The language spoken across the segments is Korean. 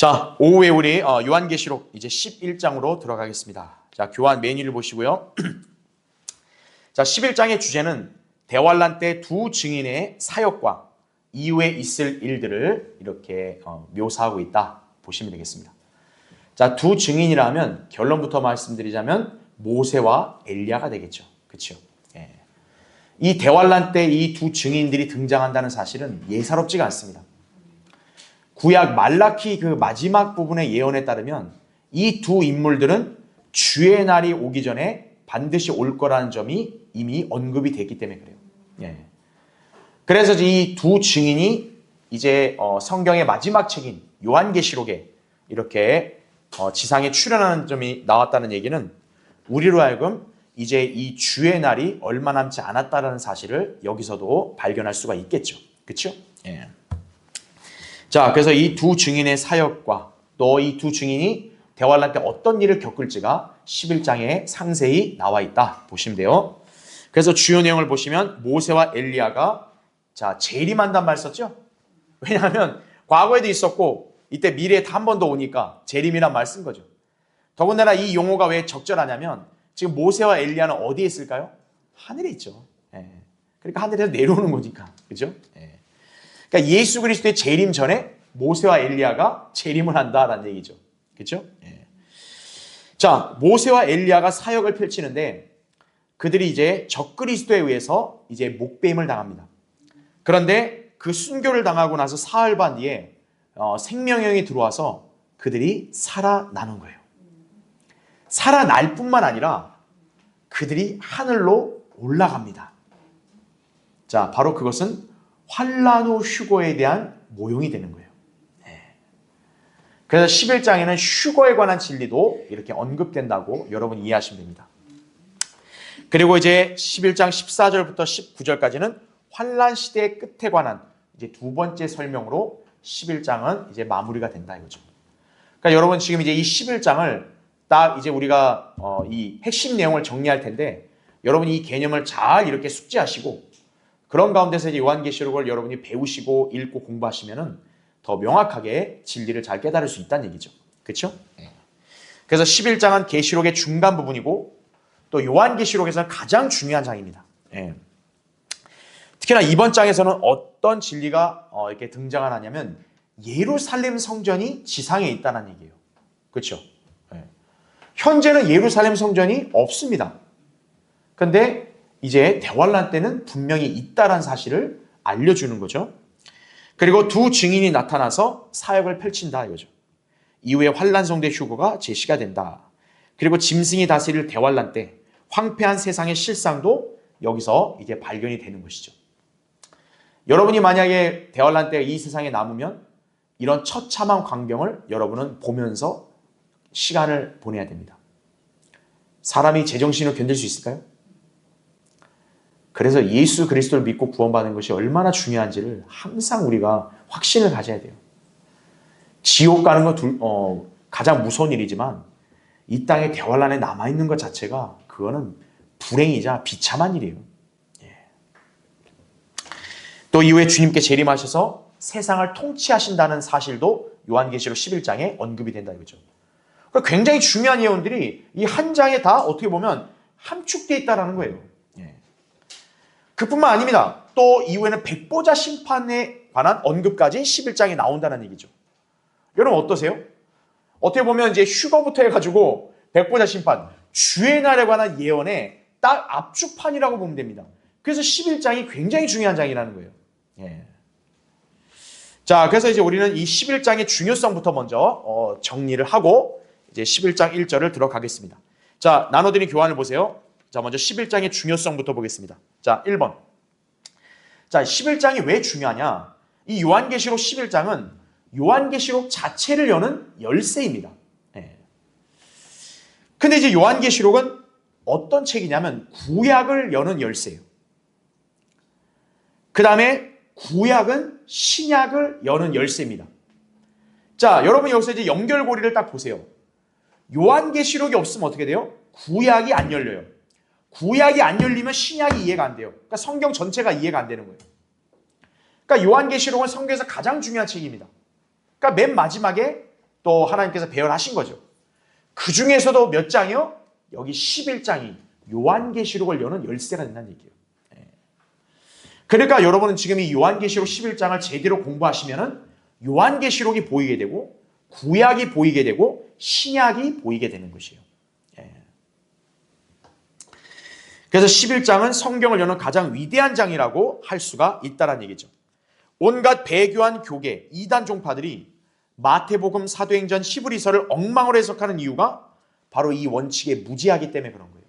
자, 오후에 우리 요한계시록 이제 11장으로 들어가겠습니다. 자, 교환 메뉴를 보시고요. 자, 11장의 주제는 대환란 때 두 증인의 사역과 이후에 있을 일들을 이렇게 묘사하고 있다 보시면 되겠습니다. 자, 두 증인이라면 결론부터 말씀드리자면 모세와 엘리야가 되겠죠. 그렇죠? 예. 이 대환란 때 이 두 증인들이 등장한다는 사실은 예사롭지가 않습니다. 구약 말라키 그 마지막 부분의 예언에 따르면 이 두 인물들은 주의 날이 오기 전에 반드시 올 거라는 점이 이미 언급이 됐기 때문에 그래요. 예. 그래서 이 두 증인이 이제 성경의 마지막 책인 요한계시록에 이렇게 지상에 출현하는 점이 나왔다는 얘기는 우리로 하여금 이제 이 주의 날이 얼마 남지 않았다는 사실을 여기서도 발견할 수가 있겠죠. 그렇죠? 예. 자, 그래서 이 두 증인의 사역과 또 이 두 증인이 대환란 때 어떤 일을 겪을지가 11장에 상세히 나와 있다 보시면 돼요. 그래서 주요 내용을 보시면 모세와 엘리야가 자 재림한단 말 썼죠? 왜냐하면 과거에도 있었고 이때 미래에 한 번 더 오니까 재림이란 말 쓴 거죠. 더군다나 이 용어가 왜 적절하냐면 지금 모세와 엘리야는 어디에 있을까요? 하늘에 있죠. 예. 그러니까 하늘에서 내려오는 거니까. 그죠? 예. 그러니까 예수 그리스도의 재림 전에 모세와 엘리야가 재림을 한다라는 얘기죠. 그렇죠? 예. 자, 모세와 엘리야가 사역을 펼치는데 그들이 이제 적그리스도에 의해서 이제 목배임을 당합니다. 그런데 그 순교를 당하고 나서 사흘 반 뒤에 생명형이 들어와서 그들이 살아나는 거예요. 살아날 뿐만 아니라 그들이 하늘로 올라갑니다. 자, 바로 그것은 환란 후 휴거에 대한 모형이 되는 거예요. 네. 그래서 11장에는 휴거에 관한 진리도 이렇게 언급된다고 여러분 이해하시면 됩니다. 그리고 이제 11장 14절부터 19절까지는 환란 시대의 끝에 관한 이제 두 번째 설명으로 11장은 이제 마무리가 된다 이거죠. 그러니까 여러분 지금 이제 이 11장을 딱 이제 우리가 이 핵심 내용을 정리할 텐데 여러분이 이 개념을 잘 이렇게 숙지하시고 그런 가운데서 이제 요한계시록을 여러분이 배우시고 읽고 공부하시면은 더 명확하게 진리를 잘 깨달을 수 있다는 얘기죠. 그렇죠? 그래서 11장은 계시록의 중간 부분이고 또 요한계시록에서는 가장 중요한 장입니다. 예. 특히나 이번 장에서는 어떤 진리가 이렇게 등장하냐면 예루살렘 성전이 지상에 있다는 얘기예요. 그렇죠? 예. 현재는 예루살렘 성전이 없습니다. 그런데 이제 대환란 때는 분명히 있다는 사실을 알려주는 거죠. 그리고 두 증인이 나타나서 사역을 펼친다 이거죠. 이후에 환란 성대 휴거가 제시가 된다. 그리고 짐승이 다스릴 대환란 때 황폐한 세상의 실상도 여기서 이제 발견이 되는 것이죠. 여러분이 만약에 대환란 때 이 세상에 남으면 이런 처참한 광경을 여러분은 보면서 시간을 보내야 됩니다. 사람이 제정신으로 견딜 수 있을까요? 그래서 예수 그리스도를 믿고 구원받는 것이 얼마나 중요한지를 항상 우리가 확신을 가져야 돼요. 지옥 가는 건 가장 무서운 일이지만 이 땅에 대환란에 남아있는 것 자체가 그거는 불행이자 비참한 일이에요. 예. 또 이후에 주님께 재림하셔서 세상을 통치하신다는 사실도 요한계시록 11장에 언급이 된다 이거죠. 그러니까 굉장히 중요한 예언들이 이 한 장에 다 어떻게 보면 함축되어 있다는 거예요. 예. 그뿐만 아닙니다. 또 이후에는 백보자 심판에 관한 언급까지 11장에 나온다는 얘기죠. 여러분 어떠세요? 어떻게 보면 이제 휴거부터 해가지고 백보자 심판, 주의 날에 관한 예언의 딱 압축판이라고 보면 됩니다. 그래서 11장이 굉장히 중요한 장이라는 거예요. 예. 자, 그래서 이제 우리는 이 11장의 중요성부터 먼저 정리를 하고 이제 11장 1절을 들어가겠습니다. 자, 나눠드린 교환을 보세요. 자, 먼저 11장의 중요성부터 보겠습니다. 자, 1번. 자, 11장이 왜 중요하냐? 이 요한계시록 11장은 요한계시록 자체를 여는 열쇠입니다. 예. 근데 이제 요한계시록은 어떤 책이냐면 구약을 여는 열쇠예요. 그 다음에 구약은 신약을 여는 열쇠입니다. 자, 여러분 여기서 이제 연결고리를 딱 보세요. 요한계시록이 없으면 어떻게 돼요? 구약이 안 열려요. 구약이 안 열리면 신약이 이해가 안 돼요. 그러니까 성경 전체가 이해가 안 되는 거예요. 그러니까 요한계시록은 성경에서 가장 중요한 책입니다. 그러니까 맨 마지막에 또 하나님께서 배열하신 거죠. 그 중에서도 몇 장이요? 여기 11장이 요한계시록을 여는 열쇠가 된다는 얘기예요. 그러니까 여러분은 지금 이 요한계시록 11장을 제대로 공부하시면은 요한계시록이 보이게 되고 구약이 보이게 되고 신약이 보이게 되는 것이에요. 그래서 11장은 성경을 여는 가장 위대한 장이라고 할 수가 있다는 얘기죠. 온갖 배교한 교계, 이단 종파들이 마태복음, 사도행전, 히브리서를 엉망으로 해석하는 이유가 바로 이 원칙에 무지하기 때문에 그런 거예요.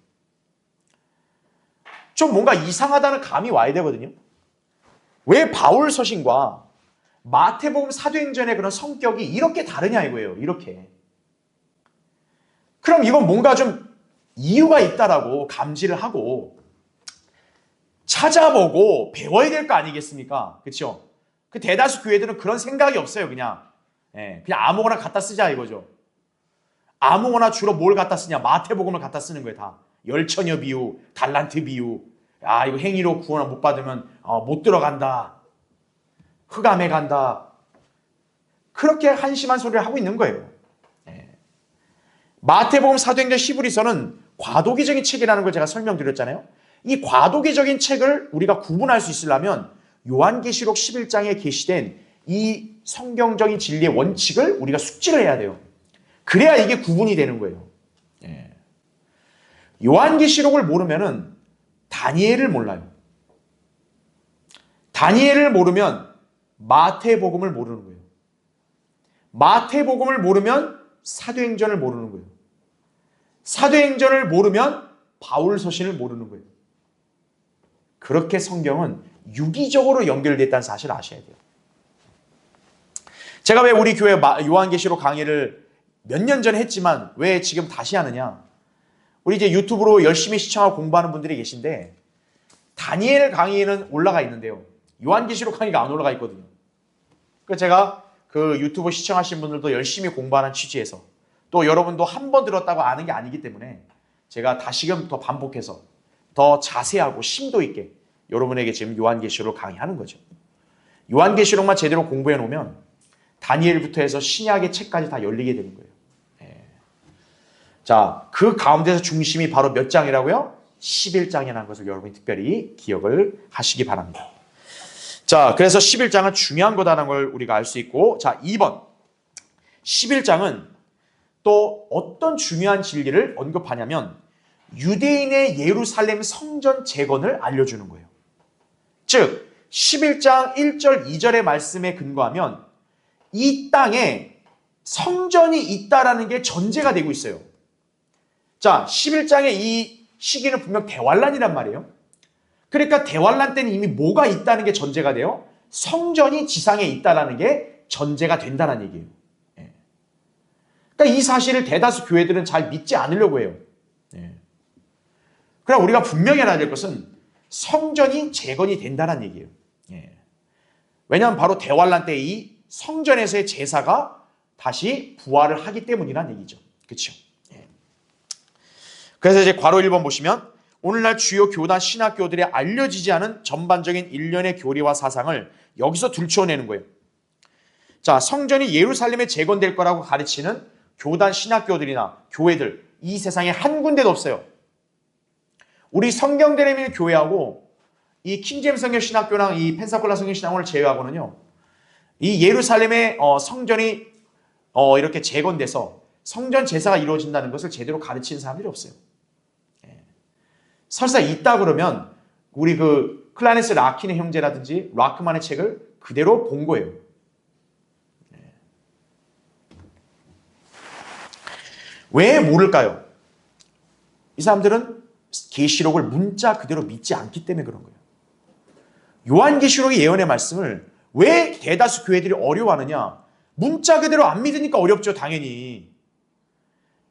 좀 뭔가 이상하다는 감이 와야 되거든요. 왜 바울 서신과 마태복음, 사도행전의 그런 성격이 이렇게 다르냐 이거예요. 이렇게. 그럼 이건 뭔가 좀 이유가 있다라고 감지를 하고 찾아보고 배워야 될 거 아니겠습니까? 그렇죠? 그 대다수 교회들은 그런 생각이 없어요. 그냥 아무거나 갖다 쓰자 이거죠. 아무거나 주로 뭘 갖다 쓰냐? 마태복음을 갖다 쓰는 거예요. 다 열처녀 비유, 달란트 비유. 아, 이거 행위로 구원을 못 받으면 못 들어간다. 흑암에 간다. 그렇게 한심한 소리를 하고 있는 거예요. 마태복음, 사도행전, 히브리서는 과도기적인 책이라는 걸 제가 설명드렸잖아요. 이 과도기적인 책을 우리가 구분할 수 있으려면 요한계시록 11장에 게시된 이 성경적인 진리의 원칙을 우리가 숙지를 해야 돼요. 그래야 이게 구분이 되는 거예요. 요한계시록을 모르면은 다니엘을 몰라요. 다니엘을 모르면 마태복음을 모르는 거예요. 마태복음을 모르면 사도행전을 모르는 거예요. 사도행전을 모르면 바울서신을 모르는 거예요. 그렇게 성경은 유기적으로 연결됐다는 사실을 아셔야 돼요. 제가 왜 우리 교회 요한계시록 강의를 몇 년 전에 했지만 왜 지금 다시 하느냐? 우리 이제 유튜브로 열심히 시청하고 공부하는 분들이 계신데 다니엘 강의는 올라가 있는데요. 요한계시록 강의가 안 올라가 있거든요. 그래서 제가 그 유튜브 시청하신 분들도 열심히 공부하는 취지에서 또 여러분도 한 번 들었다고 아는 게 아니기 때문에 제가 다시금 더 반복해서 더 자세하고 심도 있게 여러분에게 지금 요한계시록 강의하는 거죠. 요한계시록만 제대로 공부해 놓으면 다니엘부터 해서 신약의 책까지 다 열리게 되는 거예요. 자, 그 가운데서 중심이 바로 몇 장이라고요? 11장이라는 것을 여러분이 특별히 기억을 하시기 바랍니다. 자, 그래서 11장은 중요한 거다라는 걸 우리가 알 수 있고, 자, 2번. 11장은 또 어떤 중요한 진리를 언급하냐면 유대인의 예루살렘 성전 재건을 알려주는 거예요. 즉 11장 1절 2절의 말씀에 근거하면 이 땅에 성전이 있다라는 게 전제가 되고 있어요. 자, 11장의 이 시기는 분명 대환란이란 말이에요. 그러니까 대환란 때는 이미 뭐가 있다는 게 전제가 돼요? 성전이 지상에 있다라는 게 전제가 된다는 얘기예요. 그러니까 이 사실을 대다수 교회들은 잘 믿지 않으려고 해요. 그러나 우리가 분명히 알아야 될 것은 성전이 재건이 된다는 얘기예요. 왜냐하면 바로 대환란 때 이 성전에서의 제사가 다시 부활을 하기 때문이란 얘기죠. 그렇죠? 그래서 이제 괄호 1번 보시면 오늘날 주요 교단 신학교들에 알려지지 않은 전반적인 일련의 교리와 사상을 여기서 들추어내는 거예요. 자, 성전이 예루살렘에 재건될 거라고 가르치는 교단 신학교들이나 교회들 이 세상에 한 군데도 없어요. 우리 성경대례민 교회하고 이 킹제임스 성경 신학교랑 이 펜사콜라 성경 신학원을 제외하고는요. 이 예루살렘의 성전이 이렇게 재건돼서 성전 제사가 이루어진다는 것을 제대로 가르치는 사람들이 없어요. 설사 있다 그러면 우리 그 클라렌스 라킨의 형제라든지 라크만의 책을 그대로 본 거예요. 왜 모를까요? 이 사람들은 계시록을 문자 그대로 믿지 않기 때문에 그런 거예요. 요한계시록의 예언의 말씀을 왜 대다수 교회들이 어려워하느냐? 문자 그대로 안 믿으니까 어렵죠, 당연히.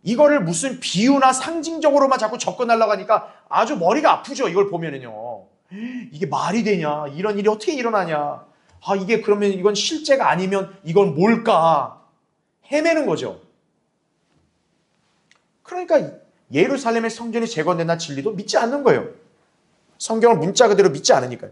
이거를 무슨 비유나 상징적으로만 자꾸 접근하려고 하니까 아주 머리가 아프죠, 이걸 보면은요. 이게 말이 되냐? 이런 일이 어떻게 일어나냐? 아, 이게 그러면 이건 실제가 아니면 이건 뭘까? 헤매는 거죠. 그러니까 예루살렘의 성전이 재건된다는 진리도 믿지 않는 거예요. 성경을 문자 그대로 믿지 않으니까요.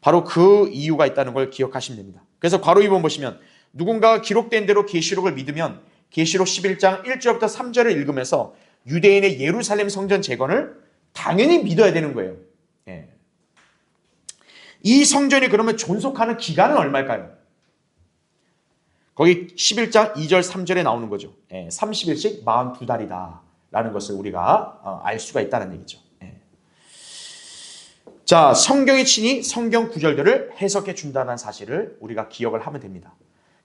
바로 그 이유가 있다는 걸 기억하시면 됩니다. 그래서 괄호 2번 보시면 누군가가 기록된 대로 계시록을 믿으면 계시록 11장 1절부터 3절을 읽으면서 유대인의 예루살렘 성전 재건을 당연히 믿어야 되는 거예요. 예. 이 성전이 그러면 존속하는 기간은 얼마일까요? 거기 11장 2절 3절에 나오는 거죠. 30일씩 42달이다 라는 것을 우리가 알 수가 있다는 얘기죠. 자, 성경이 친히 성경 구절들을 해석해 준다는 사실을 우리가 기억을 하면 됩니다.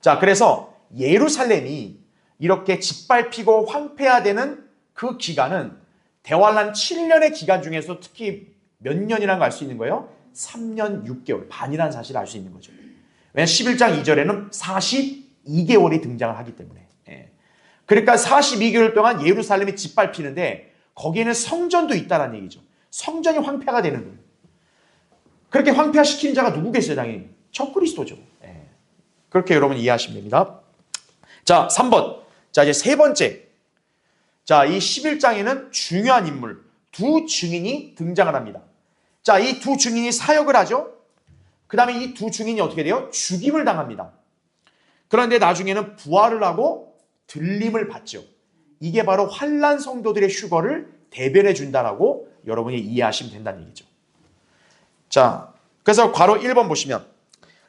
자, 그래서 예루살렘이 이렇게 짓밟히고 황폐화되는 그 기간은 대환란 7년의 기간 중에서 특히 몇 년이라는 걸 알 수 있는 거예요? 3년 6개월, 반이라는 사실을 알 수 있는 거죠. 왜냐하면 11장 2절에는 42개월이 등장을 하기 때문에. 그러니까 42개월 동안 예루살렘이 짓밟히는데 거기에는 성전도 있다는 얘기죠. 성전이 황폐가 되는 거예요. 그렇게 황폐화시키는 자가 누구겠어요? 당연히 적그리스도죠. 그렇게 여러분 이해하시면 됩니다. 자, 3번. 자, 이제 세 번째. 자, 이 11장에는 중요한 인물, 두 증인이 등장을 합니다. 자, 이 두 증인이 사역을 하죠. 그 다음에 이 두 증인이 어떻게 돼요? 죽임을 당합니다. 그런데 나중에는 부활을 하고 들림을 받죠. 이게 바로 환난 성도들의 휴거를 대변해 준다라고 여러분이 이해하시면 된다는 얘기죠. 자, 그래서 괄호 1번 보시면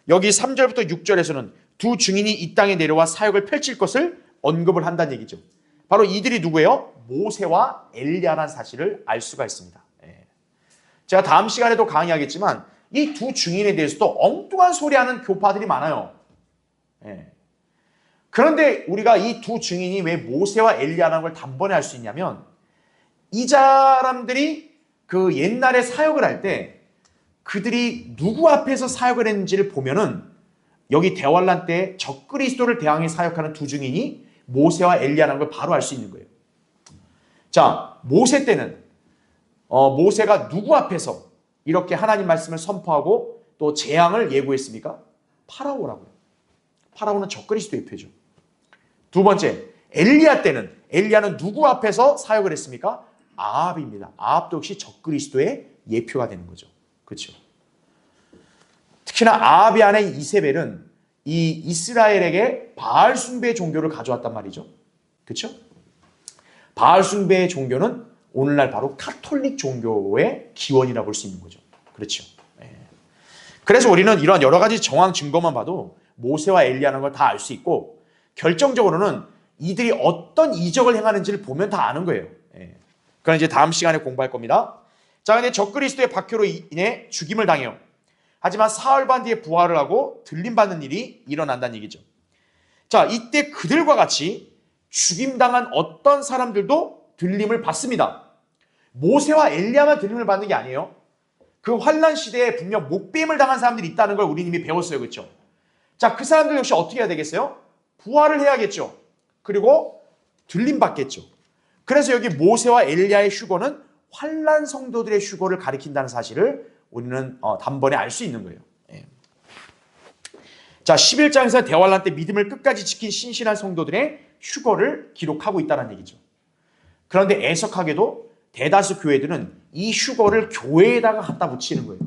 여기 3절부터 6절에서는 두 증인이 이 땅에 내려와 사역을 펼칠 것을 언급을 한다는 얘기죠. 바로 이들이 누구예요? 모세와 엘리야라는 사실을 알 수가 있습니다. 제가 다음 시간에도 강의하겠지만 이 두 증인에 대해서도 엉뚱한 소리하는 교파들이 많아요. 그런데 우리가 이 두 증인이 왜 모세와 엘리야라는 걸 단번에 알 수 있냐면 이 사람들이 그 옛날에 사역을 할 때 그들이 누구 앞에서 사역을 했는지를 보면은 여기 대환란 때 적그리스도를 대항해 사역하는 두 증인이 모세와 엘리야라는 걸 바로 알 수 있는 거예요. 자, 모세 때는 모세가 누구 앞에서 이렇게 하나님 말씀을 선포하고 또 재앙을 예고했습니까? 파라오라고요. 파라오는 적그리스도의 표죠. 두 번째, 엘리야 때는 엘리야는 누구 앞에서 사역을 했습니까? 아합입니다. 아합도 역시 적그리스도의 예표가 되는 거죠. 그렇죠? 특히나 아합이 아내인 이세벨은 이 이스라엘에게 바알 숭배 종교를 가져왔단 말이죠. 그렇죠? 바알 숭배의 종교는 오늘날 바로 카톨릭 종교의 기원이라 볼 수 있는 거죠. 그렇죠? 그래서 우리는 이러한 여러 가지 정황 증거만 봐도 모세와 엘리야라는 걸 다 알 수 있고 결정적으로는 이들이 어떤 이적을 행하는지를 보면 다 아는 거예요. 그건 이제 다음 시간에 공부할 겁니다. 자, 근데 적그리스도의 박해로 인해 죽임을 당해요. 하지만 사흘 반 뒤에 부활을 하고 들림받는 일이 일어난다는 얘기죠. 자, 이때 그들과 같이 죽임당한 어떤 사람들도 들림을 받습니다. 모세와 엘리야만 들림을 받는 게 아니에요. 그 환난 시대에 분명 목배임을 당한 사람들이 있다는 걸 우리 이미 배웠어요. 그렇죠? 자, 그 사람들 역시 어떻게 해야 되겠어요? 부활을 해야겠죠. 그리고 들림받겠죠. 그래서 여기 모세와 엘리야의 휴거는 환난 성도들의 휴거를 가리킨다는 사실을 우리는 단번에 알 수 있는 거예요. 자, 11장에서 대환란 때 믿음을 끝까지 지킨 신실한 성도들의 휴거를 기록하고 있다는 얘기죠. 그런데 애석하게도 대다수 교회들은 이 휴거를 교회에다가 갖다 붙이는 거예요.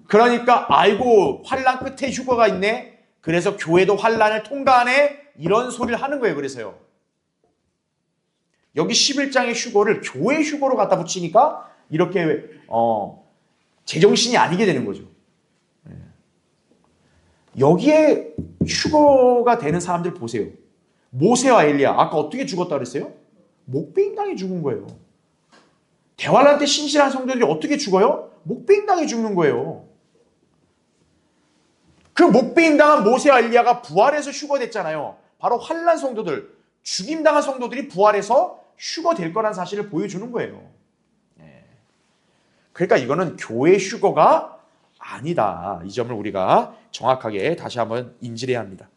그러니까 아이고 환란 끝에 휴거가 있네. 그래서 교회도 환란을 통과하네. 이런 소리를 하는 거예요. 그래서요. 여기 11장의 휴거를 교회 휴거로 갖다 붙이니까 이렇게 제정신이 아니게 되는 거죠. 여기에 휴거가 되는 사람들 보세요. 모세와 엘리야 아까 어떻게 죽었다 그랬어요? 목배임당해 죽은 거예요. 대환란 때 신실한 성도들이 어떻게 죽어요? 목배임당해 죽는 거예요. 그 목배임당한 모세와 엘리야가 부활해서 휴거됐잖아요. 바로 환난 성도들, 죽임당한 성도들이 부활해서 휴거될 거란 사실을 보여주는 거예요. 그러니까 이거는 교회 휴거가 아니다. 이 점을 우리가 정확하게 다시 한번 인지해야 합니다.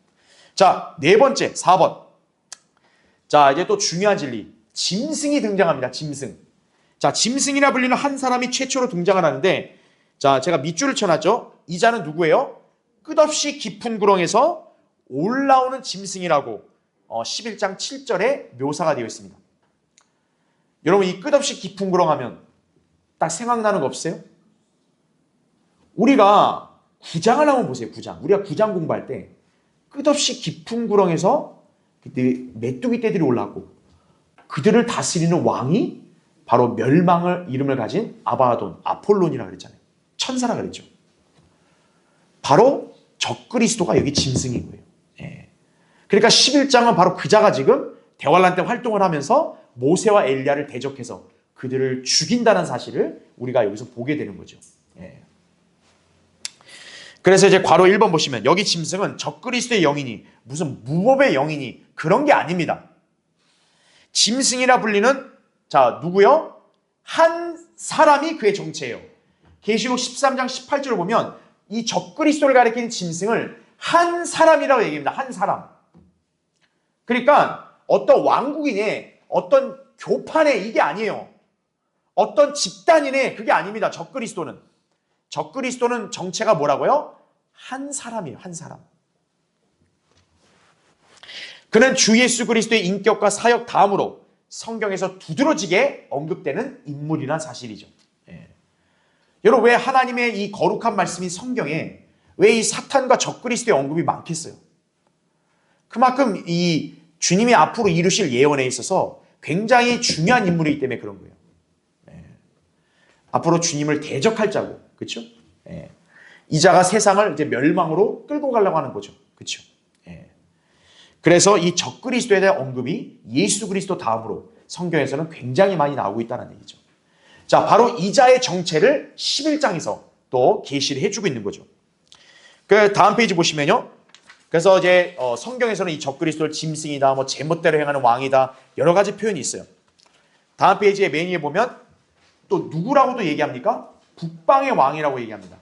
자, 네 번째, 4번. 자, 이제 또 중요한 진리. 짐승이 등장합니다. 짐승. 자, 짐승이라 불리는 한 사람이 최초로 등장을 하는데, 자, 제가 밑줄을 쳐놨죠. 이 자는 누구예요? 끝없이 깊은 구렁에서 올라오는 짐승이라고 11장 7절에 묘사가 되어 있습니다. 여러분, 이 끝없이 깊은 구렁 하면 딱 생각나는 거 없어요? 우리가 구장을 한번 보세요. 구장. 우리가 구장 공부할 때 끝없이 깊은 구렁에서 그때 메뚜기 떼들이 올라왔고 그들을 다스리는 왕이 바로 멸망을 이름을 가진 아바돈, 아폴론이라고 그랬잖아요. 천사라 그랬죠. 바로 적그리스도가 여기 짐승인 거예요. 예. 그러니까 11장은 바로 그자가 지금 대환란 때 활동을 하면서 모세와 엘리야를 대적해서 그들을 죽인다는 사실을 우리가 여기서 보게 되는 거죠. 예. 그래서 이제 괄호 1번 보시면 여기 짐승은 적그리스도의 영이니 무슨 무법의 영이니 그런 게 아닙니다. 짐승이라 불리는 자 누구요? 한 사람이 그의 정체예요. 계시록 13장 18절을 보면 이 적그리스도를 가리키는 짐승을 한 사람이라고 얘기합니다. 한 사람. 그러니까 어떤 왕국이네 어떤 교파네 이게 아니에요. 어떤 집단이네 그게 아닙니다. 적그리스도는 정체가 뭐라고요? 한 사람이에요. 한 사람. 그는 주 예수 그리스도의 인격과 사역 다음으로 성경에서 두드러지게 언급되는 인물이란 사실이죠. 예. 여러분 왜 하나님의 이 거룩한 말씀인 성경에 왜 이 사탄과 적그리스도의 언급이 많겠어요? 그만큼 이 주님이 앞으로 이루실 예언에 있어서 굉장히 중요한 인물이기 때문에 그런 거예요. 예. 앞으로 주님을 대적할 자고, 그렇죠? 예. 이 자가 세상을 이제 멸망으로 끌고 가려고 하는 거죠, 그렇죠? 예. 그래서 이 적그리스도에 대한 언급이 예수 그리스도 다음으로 성경에서는 굉장히 많이 나오고 있다는 얘기죠. 자, 바로 이 자의 정체를 11장에서 또 계시를 해주고 있는 거죠. 그 다음 페이지 보시면요. 그래서 이제 성경에서는 이 적그리스도를 짐승이다, 뭐 제멋대로 행하는 왕이다, 여러 가지 표현이 있어요. 다음 페이지에 맨 위에 보면 또 누구라고도 얘기합니까? 북방의 왕이라고 얘기합니다.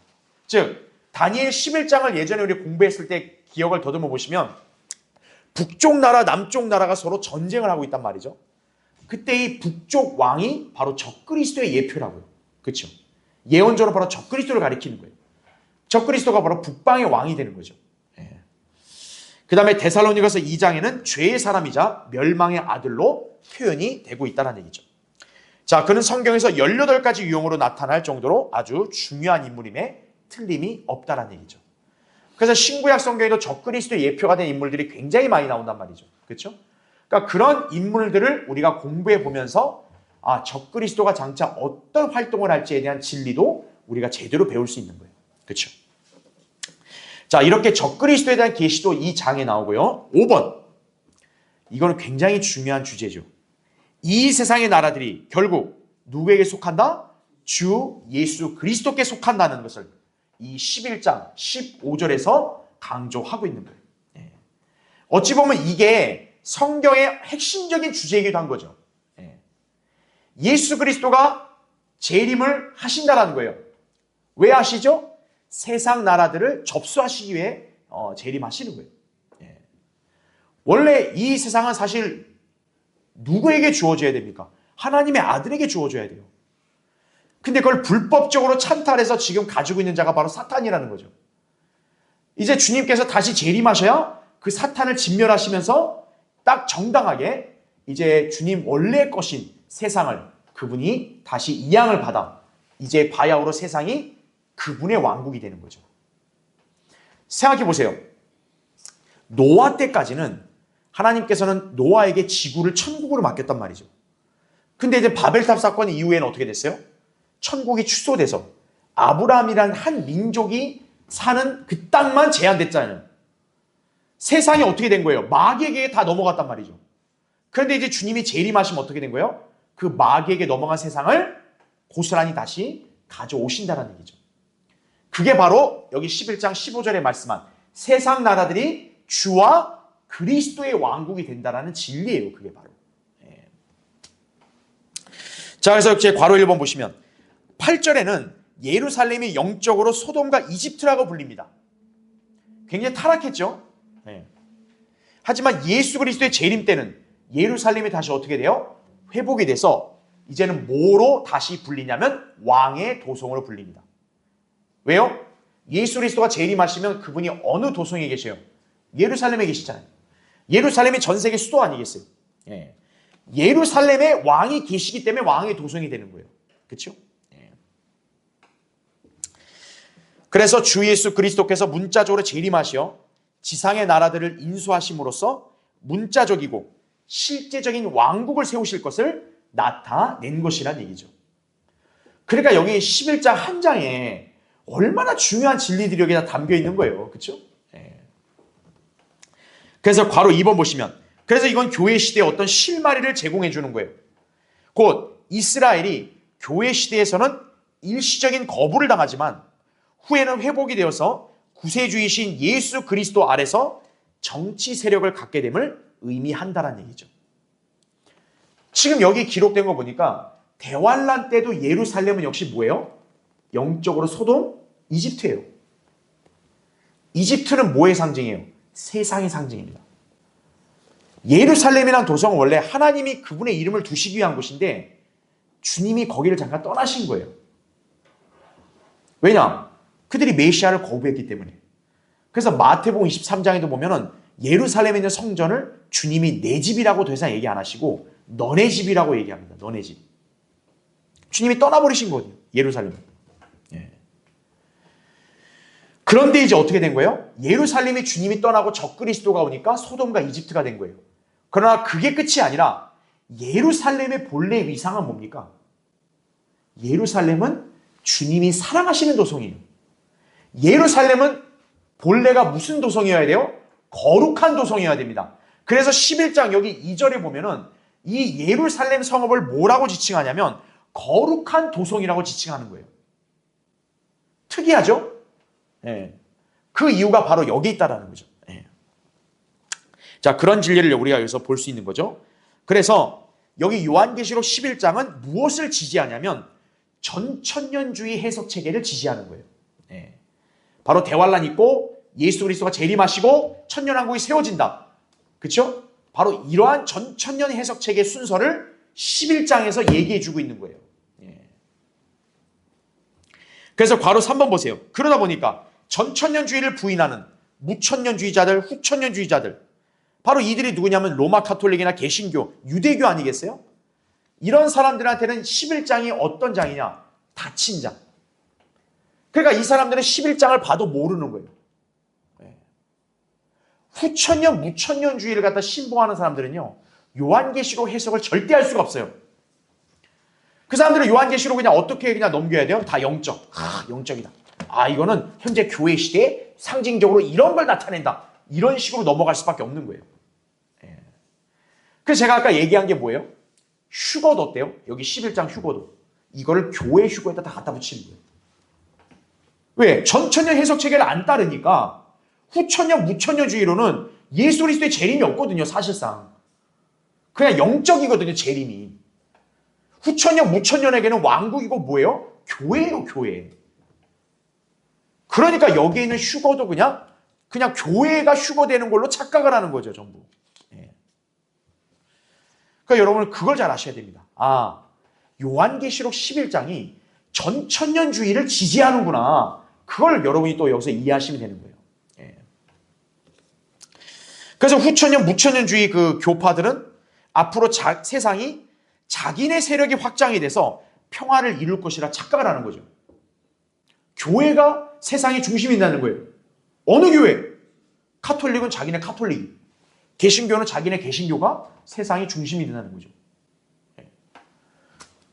즉 다니엘 11장을 예전에 우리 공부했을 때 기억을 더듬어 보시면 북쪽 나라, 남쪽 나라가 서로 전쟁을 하고 있단 말이죠. 그때 이 북쪽 왕이 바로 적그리스도의 예표라고요. 그렇죠? 예언적으로 바로 적그리스도를 가리키는 거예요. 적그리스도가 바로 북방의 왕이 되는 거죠. 그 다음에 데살로니가서 2장에는 죄의 사람이자 멸망의 아들로 표현이 되고 있다는 얘기죠. 자, 그는 성경에서 18가지 유형으로 나타날 정도로 아주 중요한 인물임에 틀림이 없다는 얘기죠. 그래서 신구약 성경에도 적그리스도의 예표가 된 인물들이 굉장히 많이 나온단 말이죠. 그렇죠? 그러니까 그런 인물들을 우리가 공부해 보면서 적그리스도가 장차 어떤 활동을 할지에 대한 진리도 우리가 제대로 배울 수 있는 거예요. 그렇죠? 자, 이렇게 적그리스도에 대한 계시도 이 장에 나오고요. 5번. 이거는 굉장히 중요한 주제죠. 이 세상의 나라들이 결국 누구에게 속한다? 주 예수 그리스도께 속한다는 것을 이 11장 15절에서 강조하고 있는 거예요. 어찌 보면 이게 성경의 핵심적인 주제이기도 한 거죠. 예수 그리스도가 재림을 하신다라는 거예요. 왜 하시죠? 세상 나라들을 접수하시기 위해 재림하시는 거예요. 원래 이 세상은 사실 누구에게 주어져야 됩니까? 하나님의 아들에게 주어져야 돼요. 근데 그걸 불법적으로 찬탈해서 지금 가지고 있는 자가 바로 사탄이라는 거죠. 이제 주님께서 다시 재림하셔야 그 사탄을 진멸하시면서 딱 정당하게 이제 주님 원래 것인 세상을 그분이 다시 이양을 받아 이제 바야흐로 세상이 그분의 왕국이 되는 거죠. 생각해 보세요. 노아 때까지는 하나님께서는 노아에게 지구를 천국으로 맡겼단 말이죠. 근데 이제 바벨탑 사건 이후에는 어떻게 됐어요? 천국이 축소돼서 아브라함이라는 한 민족이 사는 그 땅만 제한됐잖아요. 세상이 어떻게 된 거예요? 마귀에게 다 넘어갔단 말이죠. 그런데 이제 주님이 재림하시면 어떻게 된 거예요? 그 마귀에게 넘어간 세상을 고스란히 다시 가져오신다는 얘기죠. 그게 바로 여기 11장 15절에 말씀한 세상 나라들이 주와 그리스도의 왕국이 된다라는 진리예요. 그게 바로. 자, 그래서 제 괄호 1번 보시면 8절에는 예루살렘이 영적으로 소돔과 이집트라고 불립니다. 굉장히 타락했죠. 하지만 예수 그리스도의 재림 때는 예루살렘이 다시 어떻게 돼요? 회복이 돼서 이제는 뭐로 다시 불리냐면 왕의 도성으로 불립니다. 왜요? 예수 그리스도가 재림하시면 그분이 어느 도성에 계세요? 예루살렘에 계시잖아요. 예루살렘이 전 세계 수도 아니겠어요? 예루살렘에 왕이 계시기 때문에 왕의 도성이 되는 거예요. 그렇죠? 그래서 주 예수 그리스도께서 문자적으로 재림하시어 지상의 나라들을 인수하심으로써 문자적이고 실제적인 왕국을 세우실 것을 나타낸 것이란 얘기죠. 그러니까 여기 11장 한 장에 얼마나 중요한 진리들이 여기 다 담겨 있는 거예요. 그렇죠? 그래서 괄호 2번 보시면, 그래서 이건 교회 시대에 어떤 실마리를 제공해 주는 거예요. 곧 이스라엘이 교회 시대에서는 일시적인 거부를 당하지만 후에는 회복이 되어서 구세주이신 예수 그리스도 아래서 정치 세력을 갖게 됨을 의미한다는 얘기죠. 지금 여기 기록된 거 보니까 대환란 때도 예루살렘은 역시 뭐예요? 영적으로 소돔, 이집트예요. 이집트는 뭐의 상징이에요? 세상의 상징입니다. 예루살렘이란 도성은 원래 하나님이 그분의 이름을 두시기 위한 곳인데 주님이 거기를 잠깐 떠나신 거예요. 왜냐? 그들이 메시아를 거부했기 때문에. 그래서 마태복음 23장에도 보면은 예루살렘에 있는 성전을 주님이 내 집이라고 더 이상 얘기 안 하시고 너네 집이라고 얘기합니다. 너네 집. 주님이 떠나버리신 거거든요. 예루살렘. 그런데 이제 어떻게 된 거예요? 예루살렘이 주님이 떠나고 적그리스도가 오니까 소돔과 이집트가 된 거예요. 그러나 그게 끝이 아니라 예루살렘의 본래 위상은 뭡니까? 예루살렘은 주님이 사랑하시는 도성이에요. 예루살렘은 본래가 무슨 도성이어야 돼요? 거룩한 도성이어야 됩니다. 그래서 11장 여기 2절에 보면은 이 예루살렘 성읍을 뭐라고 지칭하냐면 거룩한 도성이라고 지칭하는 거예요. 특이하죠? 그 이유가 바로 여기 있다라는 거죠. 자, 그런 진리를 우리가 여기서 볼 수 있는 거죠. 그래서 여기 요한계시록 11장은 무엇을 지지하냐면 전천년주의 해석 체계를 지지하는 거예요. 바로 대환란 있고 예수 그리스도가 재림하시고 천년왕국이 세워진다. 그렇죠? 바로 이러한 전천년 해석 체계 순서를 11장에서 얘기해 주고 있는 거예요. 그래서 괄호 3번 보세요. 그러다 보니까 전천년주의를 부인하는 무천년주의자들, 후천년주의자들, 바로 이들이 누구냐면 로마 카톨릭이나 개신교, 유대교 아니겠어요? 이런 사람들한테는 11장이 어떤 장이냐? 닫힌 장. 그러니까 이 사람들은 11장을 봐도 모르는 거예요. 후천년, 무천년주의를 갖다 신봉하는 사람들은요, 요한계시록 해석을 절대 할 수가 없어요. 그 사람들은 요한계시록 그냥 어떻게 그냥 넘겨야 돼요? 다 영적. 영적이다. 이거는 현재 교회 시대에 상징적으로 이런 걸 나타낸다. 이런 식으로 넘어갈 수밖에 없는 거예요. 그래서 제가 아까 얘기한 게 뭐예요? 휴거도 어때요? 여기 11장 휴거도. 이거를 교회 휴거에다 다 갖다 붙이는 거예요. 왜? 전천년 해석 체계를 안 따르니까 후천년, 무천년주의로는 예수 그리스도의 재림이 없거든요, 사실상. 그냥 영적이거든요, 재림이. 후천년, 무천년에게는 왕국이고 뭐예요? 교회예요, 교회. 그러니까 여기 있는 휴거도 그냥 교회가 휴거되는 걸로 착각을 하는 거죠, 전부. 그러니까 여러분 그걸 잘 아셔야 됩니다. 요한계시록 11장이 전천년주의를 지지하는구나. 그걸 여러분이 또 여기서 이해하시면 되는 거예요. 그래서 후천년, 무천년주의 그 교파들은 앞으로 세상이 자기네 세력이 확장이 돼서 평화를 이룰 것이라 착각을 하는 거죠. 교회가 세상의 중심이 된다는 거예요. 어느 교회? 카톨릭은 자기네 카톨릭, 개신교는 자기네 개신교가 세상의 중심이 된다는 거죠.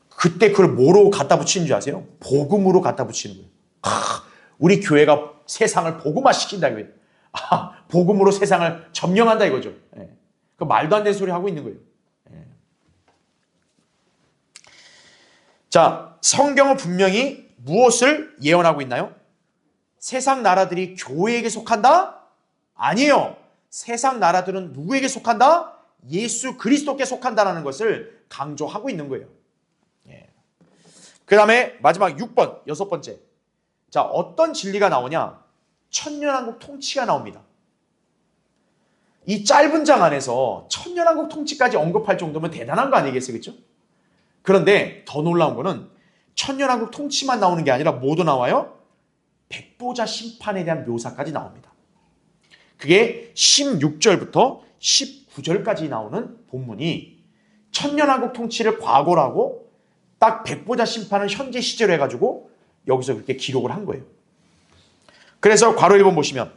그때 그걸 뭐로 갖다 붙이는 줄 아세요? 복음으로 갖다 붙이는 거예요. 우리 교회가 세상을 복음화시킨다 이거예요. 복음으로 세상을 점령한다 이거죠. 그 말도 안 되는 소리 하고 있는 거예요. 자, 성경은 분명히 무엇을 예언하고 있나요? 세상 나라들이 교회에게 속한다? 아니에요. 세상 나라들은 누구에게 속한다? 예수 그리스도께 속한다라는 것을 강조하고 있는 거예요. 그 다음에 마지막 6번, 6번째. 자, 어떤 진리가 나오냐? 천년왕국 통치가 나옵니다. 이 짧은 장 안에서 천년왕국 통치까지 언급할 정도면 대단한 거 아니겠어요? 그렇죠? 그런데 더 놀라운 거는 천년왕국 통치만 나오는 게 아니라 뭐도 나와요? 백보자 심판에 대한 묘사까지 나옵니다. 그게 16절부터 19절까지 나오는 본문이 천년왕국 통치를 과거로 하고 딱 백보자 심판은 현재 시제로 해가지고 여기서 그렇게 기록을 한 거예요. 그래서 괄호 1번 보시면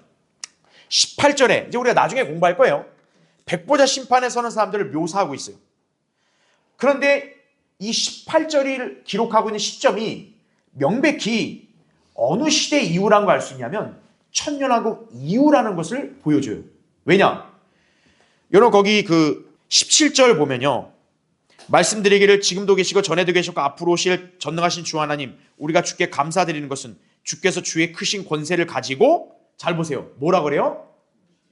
18절에 이제 우리가 나중에 공부할 거예요. 백보자 심판에 서는 사람들을 묘사하고 있어요. 그런데 이 18절을 기록하고 있는 시점이 명백히 어느 시대 이후라는 걸 알 수 있냐면 천년왕국 이후라는 것을 보여줘요. 왜냐? 여러분 거기 그 17절 보면요. 말씀드리기를 지금도 계시고 전에도 계셨고 앞으로 오실 전능하신 주 하나님 우리가 주께 감사드리는 것은 주께서 주의 크신 권세를 가지고 잘 보세요. 뭐라 그래요?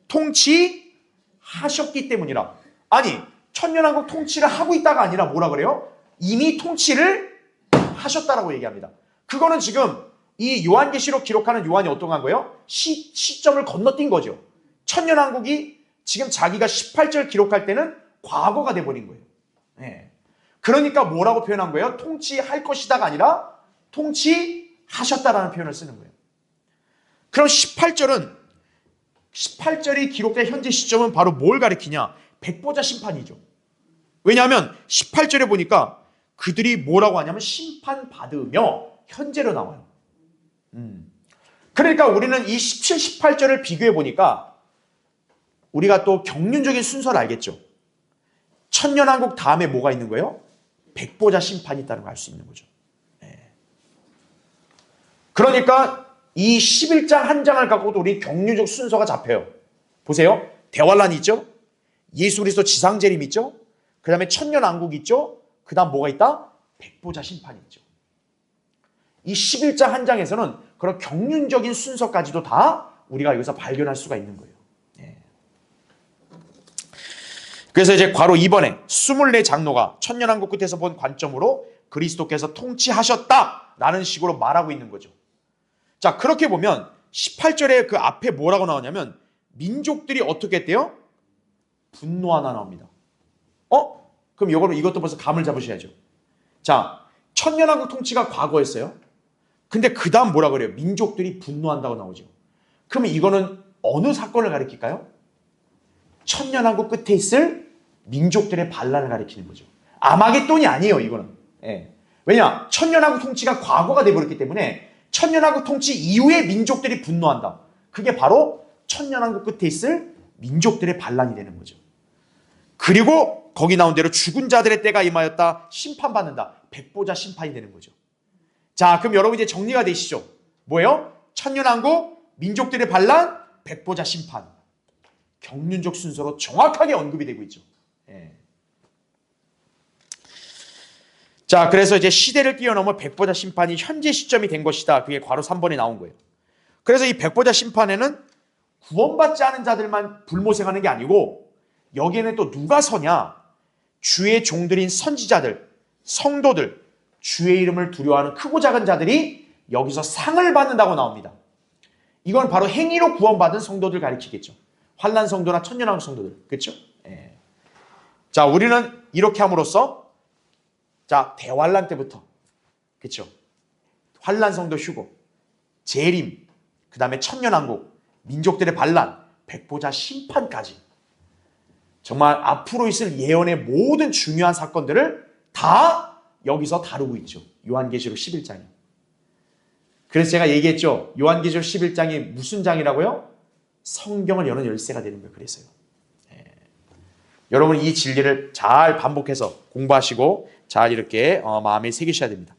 통치하셨기 때문이라. 아니 천년왕국 통치를 하고 있다가 아니라 뭐라 그래요? 이미 통치를 하셨다라고 얘기합니다. 그거는 지금 이 요한계시록 기록하는 요한이 어떤 한 거예요? 시점을 건너뛴 거죠. 천년왕국이 지금 자기가 18절 기록할 때는 과거가 돼버린 거예요. 네. 그러니까 뭐라고 표현한 거예요? 통치할 것이다가 아니라 통치하셨다라는 표현을 쓰는 거예요. 그럼 18절이 기록된 현재 시점은 바로 뭘 가리키냐? 백보자 심판이죠. 왜냐하면 18절에 보니까 그들이 뭐라고 하냐면 심판받으며 현재로 나와요. 그러니까 우리는 이 17, 18절을 비교해 보니까 우리가 또 경륜적인 순서를 알겠죠. 천년왕국 다음에 뭐가 있는 거예요? 백보자 심판이 있다는 걸 알 수 있는 거죠. 네. 그러니까 이 11장 한 장을 갖고도 우리 경륜적 순서가 잡혀요. 보세요. 대환란이 있죠? 예수 그리스도 지상재림 있죠? 그 다음에 천년왕국 있죠? 그 다음 뭐가 있다? 백보자 심판이 있죠. 이 11장 한 장에서는 그런 경륜적인 순서까지도 다 우리가 여기서 발견할 수가 있는 거예요. 예. 그래서 이제 바로 이번에 24장로가 천년왕국 끝에서 본 관점으로 그리스도께서 통치하셨다라는 식으로 말하고 있는 거죠. 자, 그렇게 보면 18절에 그 앞에 뭐라고 나오냐면 민족들이 어떻게 했대요? 분노하나 나옵니다. 그럼 이것도 벌써 감을 잡으셔야죠. 자, 천년왕국 통치가 과거였어요. 근데 그 다음 뭐라 그래요? 민족들이 분노한다고 나오죠. 그러면 이거는 어느 사건을 가리킬까요? 천년왕국 끝에 있을 민족들의 반란을 가리키는 거죠. 아마겟돈이 아니에요, 이거는. 예. 왜냐? 천년왕국 통치가 과거가 돼버렸기 때문에 천년왕국 통치 이후에 민족들이 분노한다. 그게 바로 천년왕국 끝에 있을 민족들의 반란이 되는 거죠. 그리고 거기 나온 대로 죽은 자들의 때가 임하였다. 심판받는다. 백보자 심판이 되는 거죠. 자, 그럼 여러분 이제 정리가 되시죠? 뭐예요? 천년왕국, 민족들의 반란, 백보자 심판. 경륜적 순서로 정확하게 언급이 되고 있죠. 예. 자, 그래서 이제 시대를 뛰어넘어 백보자 심판이 현재 시점이 된 것이다. 그게 괄호 3번에 나온 거예요. 그래서 이 백보자 심판에는 구원받지 않은 자들만 불모생하는 게 아니고 여기에는 또 누가 서냐? 주의 종들인 선지자들, 성도들, 주의 이름을 두려워하는 크고 작은 자들이 여기서 상을 받는다고 나옵니다. 이건 바로 행위로 구원받은 성도들 가리키겠죠. 환난 성도나 천년왕국 성도들. 그렇죠? 예. 자, 우리는 이렇게 함으로써 자, 대환란 때부터 그렇죠? 환난 성도 휴고, 재림, 그다음에 천년왕국, 민족들의 반란, 백보자 심판까지 정말 앞으로 있을 예언의 모든 중요한 사건들을 다 여기서 다루고 있죠. 요한계시록 11장이. 그래서 제가 얘기했죠. 요한계시록 11장이 무슨 장이라고요? 성경을 여는 열쇠가 되는 거예요. 그래서요. 예. 여러분 이 진리를 잘 반복해서 공부하시고 잘 이렇게 마음에 새기셔야 됩니다.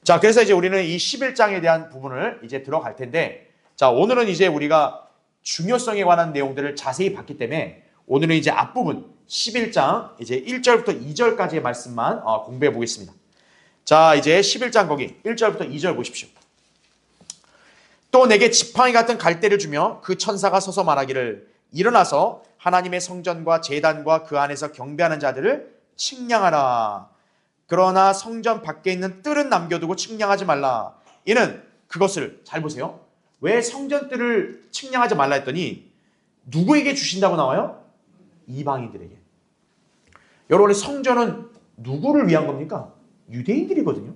자, 그래서 이제 우리는 이 11장에 대한 부분을 이제 들어갈 텐데, 자, 오늘은 이제 우리가 중요성에 관한 내용들을 자세히 봤기 때문에 오늘은 이제 앞부분 11장 이제 1절부터 2절까지의 말씀만 공부해 보겠습니다. 자, 이제 11장 거기 1절부터 2절 보십시오. 또 내게 지팡이 같은 갈대를 주며 그 천사가 서서 말하기를 일어나서 하나님의 성전과 제단과 그 안에서 경배하는 자들을 측량하라. 그러나 성전 밖에 있는 뜰은 남겨두고 측량하지 말라. 이는 그것을 잘 보세요. 왜 성전 뜰을 측량하지 말라 했더니 누구에게 주신다고 나와요? 이방인들에게. 여러분 성전은 누구를 위한 겁니까? 유대인들이거든요.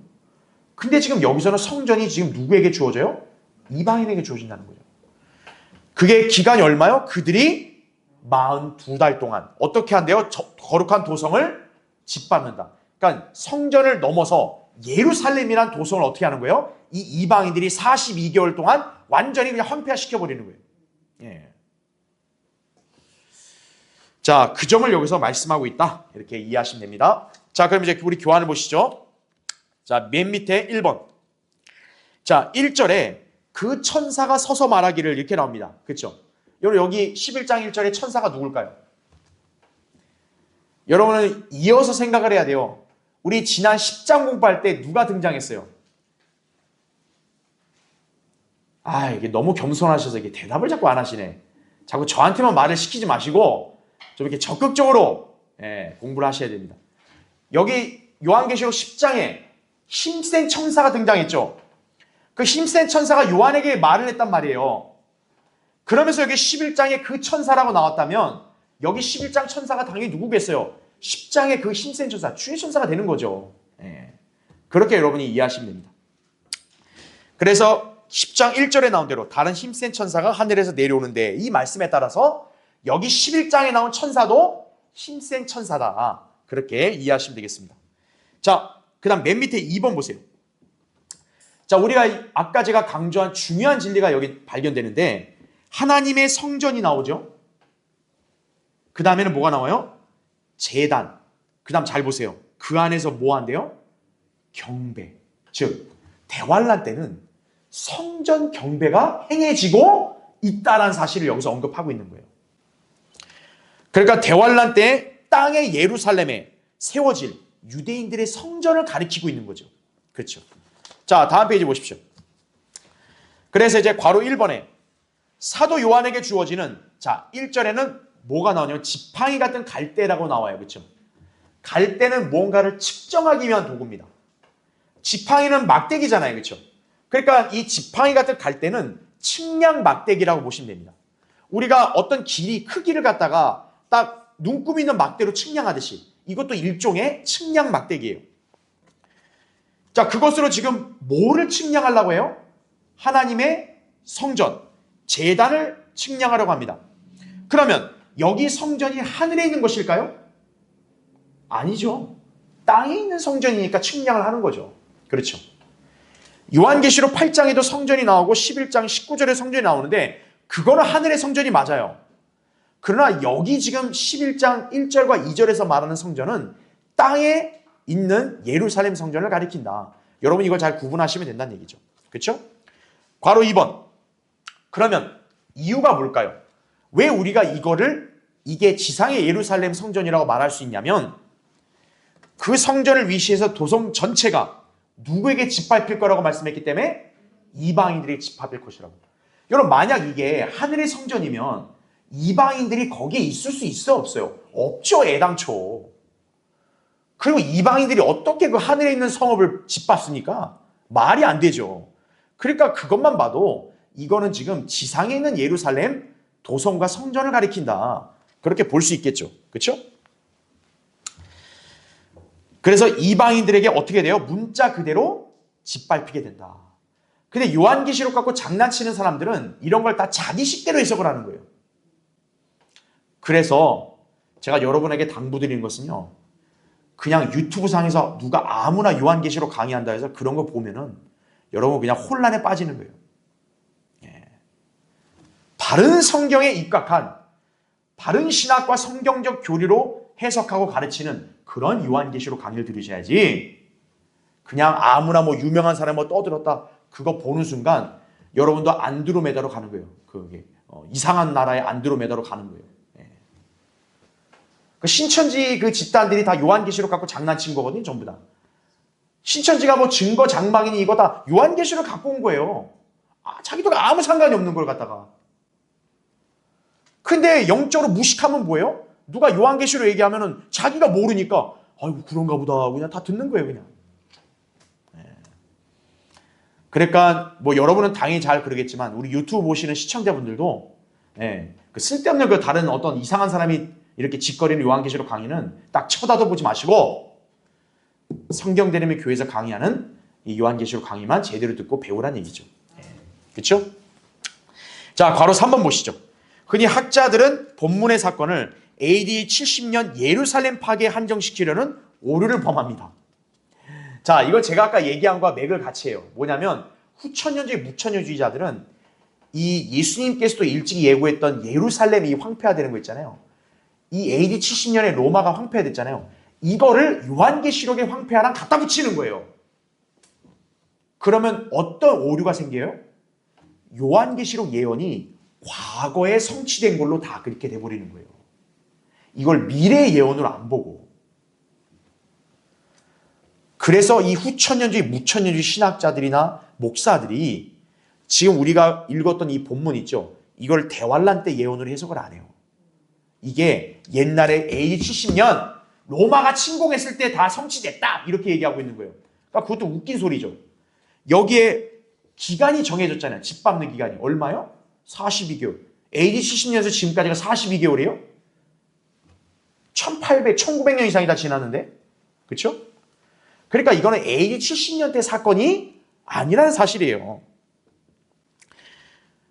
근데 지금 여기서는 성전이 지금 누구에게 주어져요? 이방인에게 주어진다는 거죠. 그게 기간이 얼마요? 그들이 42달 동안 어떻게 한대요? 거룩한 도성을 짓밟는다. 그러니까 성전을 넘어서 예루살렘이란 도성을 어떻게 하는 거예요? 이 이방인들이 42개월 동안 완전히 그냥 황폐화시켜버리는 거예요. 예. 자, 그 점을 여기서 말씀하고 있다. 이렇게 이해하시면 됩니다. 자, 그럼 이제 우리 교환을 보시죠. 자, 맨 밑에 1번. 자, 1절에 그 천사가 서서 말하기를 이렇게 나옵니다. 그렇죠? 여러분 여기 11장 1절에 천사가 누굴까요? 여러분은 이어서 생각을 해야 돼요. 우리 지난 10장 공부할 때 누가 등장했어요? 아, 이게 너무 겸손하셔서 이게 대답을 자꾸 안 하시네. 자꾸 저한테만 말을 시키지 마시고 좀 이렇게 적극적으로 공부를 하셔야 됩니다. 여기 요한계시록 10장에 힘센 천사가 등장했죠. 그 힘센 천사가 요한에게 말을 했단 말이에요. 그러면서 여기 11장에 그 천사라고 나왔다면 여기 11장 천사가 당연히 누구겠어요? 10장에 그 힘센 천사, 주의 천사가 되는 거죠. 그렇게 여러분이 이해하시면 됩니다. 그래서 10장 1절에 나온 대로 다른 힘센 천사가 하늘에서 내려오는데 이 말씀에 따라서 여기 11장에 나온 천사도 힘센 천사다. 그렇게 이해하시면 되겠습니다. 자, 그 다음 맨 밑에 2번 보세요. 자, 우리가 아까 제가 강조한 중요한 진리가 여기 발견되는데 하나님의 성전이 나오죠. 그 다음에는 뭐가 나와요? 제단. 그 다음 잘 보세요. 그 안에서 뭐 한대요? 경배. 즉 대환란 때는 성전 경배가 행해지고 있다라는 사실을 여기서 언급하고 있는 거예요. 그러니까 대환란 때 땅의 예루살렘에 세워질 유대인들의 성전을 가리키고 있는 거죠. 그렇죠. 자, 다음 페이지 보십시오. 그래서 이제 괄호 1번에 사도 요한에게 주어지는 자, 1절에는 뭐가 나오냐면 지팡이 같은 갈대라고 나와요. 그렇죠? 갈대는 뭔가를 측정하기 위한 도구입니다. 지팡이는 막대기잖아요. 그렇죠? 그러니까 이 지팡이 같은 갈대는 측량 막대기라고 보시면 됩니다. 우리가 어떤 길이 크기를 갖다가 딱 눈금 있는 막대로 측량하듯이 이것도 일종의 측량 막대기예요. 자, 그것으로 지금 뭐를 측량하려고 해요? 하나님의 성전, 제단을 측량하려고 합니다. 그러면 여기 성전이 하늘에 있는 것일까요? 아니죠. 땅에 있는 성전이니까 측량을 하는 거죠. 그렇죠. 요한계시록 8장에도 성전이 나오고 11장 19절에 성전이 나오는데 그거는 하늘의 성전이 맞아요. 그러나 여기 지금 11장 1절과 2절에서 말하는 성전은 땅에 있는 예루살렘 성전을 가리킨다. 여러분 이걸 잘 구분하시면 된다는 얘기죠. 그렇죠? 괄호 2번. 그러면 이유가 뭘까요? 왜 우리가 이게 지상의 예루살렘 성전이라고 말할 수 있냐면 그 성전을 위시해서 도성 전체가 누구에게 짓밟힐 거라고 말씀했기 때문에 이방인들이 짓밟힐 것이라고. 여러분 만약 이게 하늘의 성전이면 이방인들이 거기에 있을 수 있어요? 없어요? 없죠. 애당초. 그리고 이방인들이 어떻게 그 하늘에 있는 성읍을 짓밟습니까? 말이 안 되죠. 그러니까 그것만 봐도 이거는 지금 지상에 있는 예루살렘 도성과 성전을 가리킨다. 그렇게 볼 수 있겠죠. 그렇죠? 그래서 이방인들에게 어떻게 돼요? 문자 그대로 짓밟히게 된다. 근데 요한계시록 갖고 장난치는 사람들은 이런 걸 다 자기 식대로 해석을 하는 거예요. 그래서 제가 여러분에게 당부드리는 것은요. 그냥 유튜브 상에서 누가 아무나 요한계시록 강의한다 해서 그런 거 보면은 여러분 그냥 혼란에 빠지는 거예요. 바른 성경에 입각한 바른 신학과 성경적 교리로 해석하고 가르치는 그런 요한계시록 강의를 들으셔야지 그냥 아무나 뭐 유명한 사람 뭐 떠들었다 그거 보는 순간 여러분도 안드로메다로 가는 거예요. 그게 이상한 나라의 안드로메다로 가는 거예요. 그 신천지 그 집단들이 다 요한계시록 갖고 장난친 거거든요. 전부 다. 신천지가 뭐 증거 장막이니 이거 다 요한계시록 갖고 온 거예요. 자기도가 아무 상관이 없는 걸 갖다가. 근데 영적으로 무식하면 뭐예요? 누가 요한계시록 얘기하면은 자기가 모르니까 아이고 그런가 보다 그냥 다 듣는 거예요. 그냥. 그러니까 뭐 여러분은 당연히 잘 그러겠지만 우리 유튜브 보시는 시청자분들도 그 쓸데없는 그 다른 어떤 이상한 사람이 이렇게 짓거리는 요한계시록 강의는 딱 쳐다도 보지 마시고 성경 대림의 교회에서 강의하는 이 요한계시록 강의만 제대로 듣고 배우란 얘기죠. 그렇죠? 자, 괄호 3번 보시죠. 흔히 학자들은 본문의 사건을 AD 70년 예루살렘 파괴에 한정시키려는 오류를 범합니다. 자, 이거 제가 아까 얘기한 거와 맥을 같이 해요. 뭐냐면 후천년주의 무천년주의자들은 이 예수님께서도 일찍 예고했던 예루살렘이 황폐화되는 거 있잖아요. 이 AD 70년에 로마가 황폐화됐잖아요. 이거를 요한계시록의 황폐화랑 갖다 붙이는 거예요. 그러면 어떤 오류가 생겨요? 요한계시록 예언이 과거에 성취된 걸로 다 그렇게 돼버리는 거예요. 이걸 미래의 예언으로 안 보고. 그래서 이 후천년주의, 무천년주의 신학자들이나 목사들이 지금 우리가 읽었던 이 본문 있죠. 이걸 대환란 때 예언으로 해석을 안 해요. 이게 옛날에 AD 70년 로마가 침공했을 때 다 성취됐다 이렇게 얘기하고 있는 거예요. 그러니까 그것도 웃긴 소리죠. 여기에 기간이 정해졌잖아요. 집 밟는 기간이. 얼마요? 42개월. AD 70년에서 지금까지가 42개월이에요? 1800, 1900년 이상이 다 지났는데. 그렇죠? 그러니까 이거는 AD 70년 때 사건이 아니라는 사실이에요.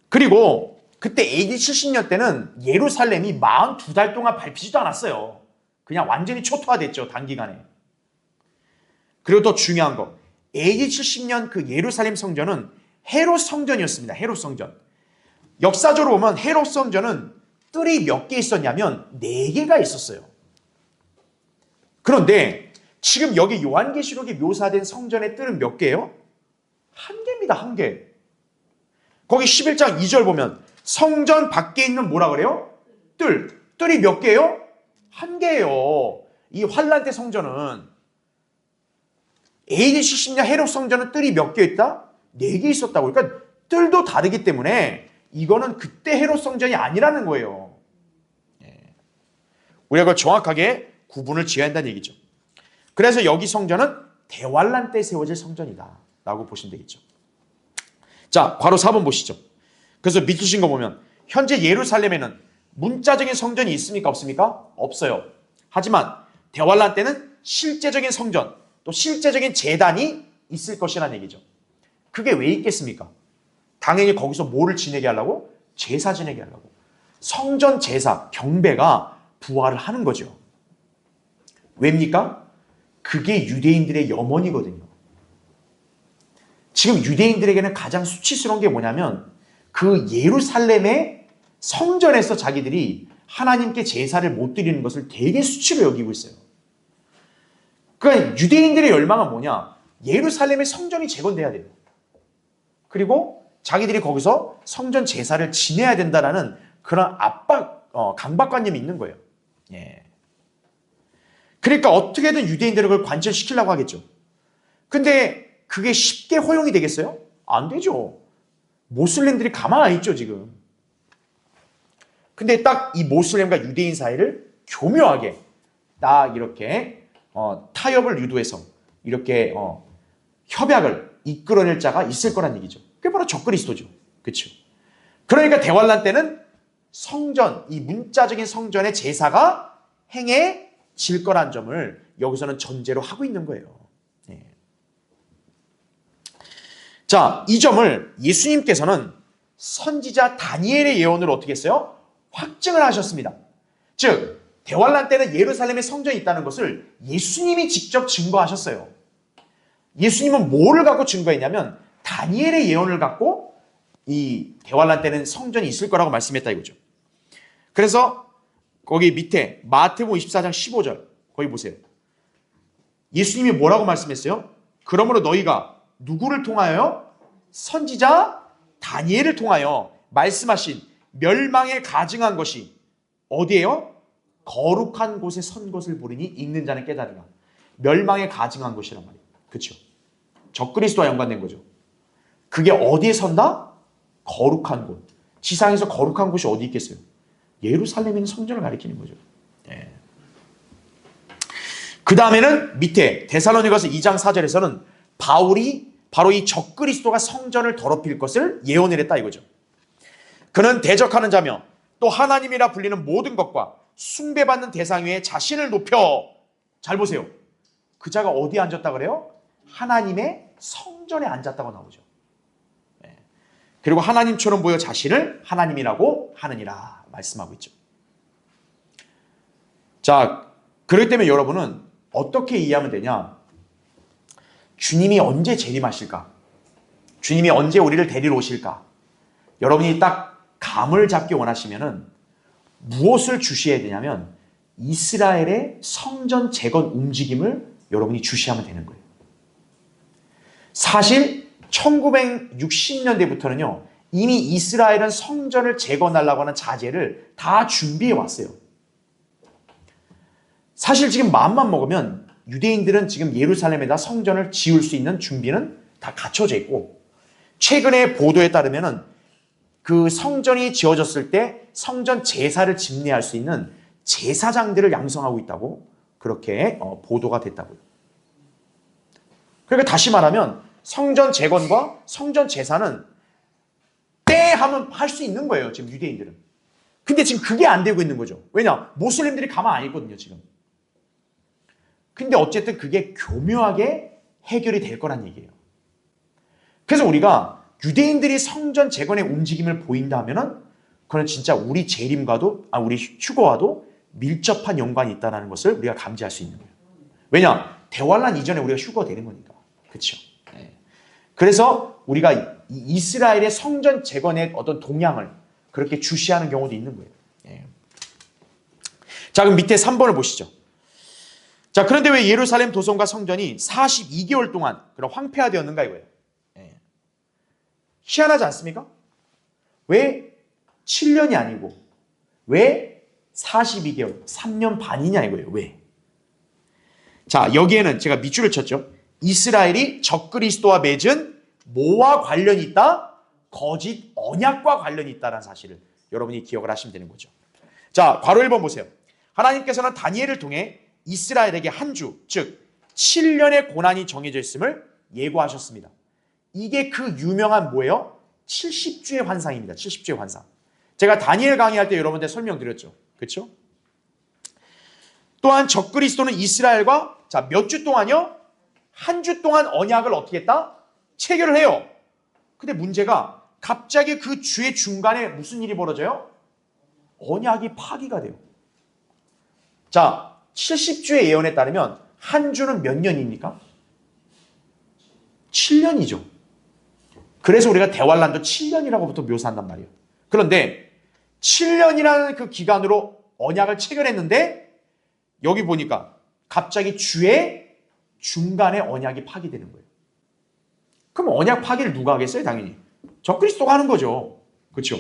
그리고 그때 AD 70년 때는 예루살렘이 42달 동안 밟히지도 않았어요. 그냥 완전히 초토화됐죠. 단기간에. 그리고 더 중요한 거. AD 70년 그 예루살렘 성전은 헤롯 성전이었습니다. 헤롯 성전. 역사적으로 보면 헤롯 성전은 뜰이 몇 개 있었냐면 4개가 있었어요. 그런데 지금 여기 요한계시록에 묘사된 성전의 뜰은 몇 개예요? 1개입니다. 1개. 거기 11장 2절 보면 성전 밖에 있는 뭐라 그래요? 뜰. 뜰이 몇 개예요? 1개예요. 이 환란 때 성전은 AD 70년 헤롯 성전은 뜰이 몇 개 있다? 4개 있었다고. 그러니까 뜰도 다르기 때문에 이거는 그때 헤롯 성전이 아니라는 거예요. 우리가 그걸 정확하게 구분을 지어야 한다는 얘기죠. 그래서 여기 성전은 대환란 때 세워질 성전이다 라고 보시면 되겠죠. 자, 괄호 4번 보시죠. 그래서 밑으신 거 보면 현재 예루살렘에는 문자적인 성전이 있습니까? 없습니까? 없어요. 하지만 대환란 때는 실제적인 성전, 또 실제적인 제단이 있을 것이라는 얘기죠. 그게 왜 있겠습니까? 당연히 거기서 뭐를 지내게 하려고? 제사 지내게 하려고. 성전 제사, 경배가 부활을 하는 거죠. 왜입니까? 그게 유대인들의 염원이거든요. 지금 유대인들에게는 가장 수치스러운 게 뭐냐면 그 예루살렘의 성전에서 자기들이 하나님께 제사를 못 드리는 것을 되게 수치로 여기고 있어요. 그러니까 유대인들의 열망은 뭐냐? 예루살렘의 성전이 재건돼야 돼요. 그리고 자기들이 거기서 성전 제사를 지내야 된다라는 그런 압박, 강박관념이 있는 거예요. 예. 그러니까 어떻게든 유대인들을 그걸 관철시키려고 하겠죠. 근데 그게 쉽게 허용이 되겠어요? 안 되죠. 모슬렘들이 가만 안 있죠, 지금. 근데 딱 이 모슬렘과 유대인 사이를 교묘하게 딱 이렇게 타협을 유도해서 이렇게 협약을 이끌어낼 자가 있을 거란 얘기죠. 그게 바로 적그리스도죠. 그렇죠? 그러니까 대환란 때는 성전, 이 문자적인 성전의 제사가 행해질 거란 점을 여기서는 전제로 하고 있는 거예요. 네. 자, 이 점을 예수님께서는 선지자 다니엘의 예언으로 어떻게 했어요? 확증을 하셨습니다. 즉, 대환란 때는 예루살렘에 성전이 있다는 것을 예수님이 직접 증거하셨어요. 예수님은 뭐를 갖고 증거했냐면 다니엘의 예언을 갖고 이 대환란 때는 성전이 있을 거라고 말씀했다 이거죠. 그래서 거기 밑에 마태복음 24장 15절 거기 보세요. 예수님이 뭐라고 말씀했어요? 그러므로 너희가 누구를 통하여? 선지자 다니엘을 통하여 말씀하신 멸망에 가증한 것이 어디예요? 거룩한 곳에 선 것을 보리니 읽는 자는 깨달으라. 멸망에 가증한 것이란 말이에요. 그렇죠? 적그리스도와 연관된 거죠. 그게 어디에 선다? 거룩한 곳. 지상에서 거룩한 곳이 어디 있겠어요? 예루살렘에 있는 성전을 가리키는 거죠. 네. 그 다음에는 밑에 데살로니가서 2장 4절에서는 바울이 바로 이 적그리스도가 성전을 더럽힐 것을 예언을 했다 이거죠. 그는 대적하는 자며 또 하나님이라 불리는 모든 것과 숭배받는 대상 위에 자신을 높여, 잘 보세요. 그 자가 어디에 앉았다 그래요? 하나님의 성전에 앉았다고 나오죠. 네. 그리고 하나님처럼 보여 자신을 하나님이라고 하느니라 말씀하고 있죠. 자, 그렇기 때문에 여러분은 어떻게 이해하면 되냐? 주님이 언제 재림하실까? 주님이 언제 우리를 데리러 오실까? 여러분이 딱 감을 잡기 원하시면은 무엇을 주시해야 되냐면 이스라엘의 성전 재건 움직임을 여러분이 주시하면 되는 거예요. 사실 1960년대부터는요. 이미 이스라엘은 성전을 재건하려고 하는 자재를 다 준비해 왔어요. 사실 지금 마음만 먹으면 유대인들은 지금 예루살렘에다 성전을 지을 수 있는 준비는 다 갖춰져 있고, 최근의 보도에 따르면은 그 성전이 지어졌을 때 성전 제사를 집례할 수 있는 제사장들을 양성하고 있다고 그렇게 보도가 됐다고요. 그러니까 다시 말하면 성전 재건과 성전 제사는 때 하면 할 수 있는 거예요, 지금 유대인들은. 근데 지금 그게 안 되고 있는 거죠. 왜냐? 모슬림들이 가만 안 있거든요, 지금. 근데 어쨌든 그게 교묘하게 해결이 될 거란 얘기예요. 그래서 우리가 유대인들이 성전 재건의 움직임을 보인다 하면은 그건 진짜 우리 재림과도, 우리 휴거와도 밀접한 연관이 있다는 것을 우리가 감지할 수 있는 거예요. 왜냐? 대환란 이전에 우리가 휴거가 되는 거니까. 그렇죠? 네. 그래서 우리가 이스라엘의 성전 재건의 어떤 동향을 그렇게 주시하는 경우도 있는 거예요. 네. 자, 그럼 밑에 3번을 보시죠. 자, 그런데 왜 예루살렘 도성과 성전이 42개월 동안 그런 황폐화되었는가 이거예요. 네. 희한하지 않습니까? 왜 7년이 아니고 왜 42개월, 3년 반이냐 이거예요. 왜? 자, 여기에는 제가 밑줄을 쳤죠. 이스라엘이 적그리스도와 맺은 뭐와 관련이 있다? 거짓 언약과 관련이 있다는 사실을 여러분이 기억을 하시면 되는 거죠. 자, 괄호 1번 보세요. 하나님께서는 다니엘을 통해 이스라엘에게 한 주, 즉 7년의 고난이 정해져 있음을 예고하셨습니다. 이게 그 유명한 뭐예요? 70주의 환상입니다. 70주의 환상. 제가 다니엘 강의할 때 여러분들 설명드렸죠. 그렇죠? 또한 적그리스도는 이스라엘과 몇 주 동안요? 한 주 동안 언약을 어떻게 했다? 체결을 해요. 근데 문제가 갑자기 그 주의 중간에 무슨 일이 벌어져요? 언약이 파기가 돼요. 자, 70주의 예언에 따르면 한 주는 몇 년입니까? 7년이죠. 그래서 우리가 대환란도 7년이라고부터 묘사한단 말이에요. 그런데 7년이라는 그 기간으로 언약을 체결했는데 여기 보니까 갑자기 주의 중간에 언약이 파기되는 거예요. 그럼 언약 파기를 누가 하겠어요? 당연히 적그리스도가 하는 거죠. 그렇죠?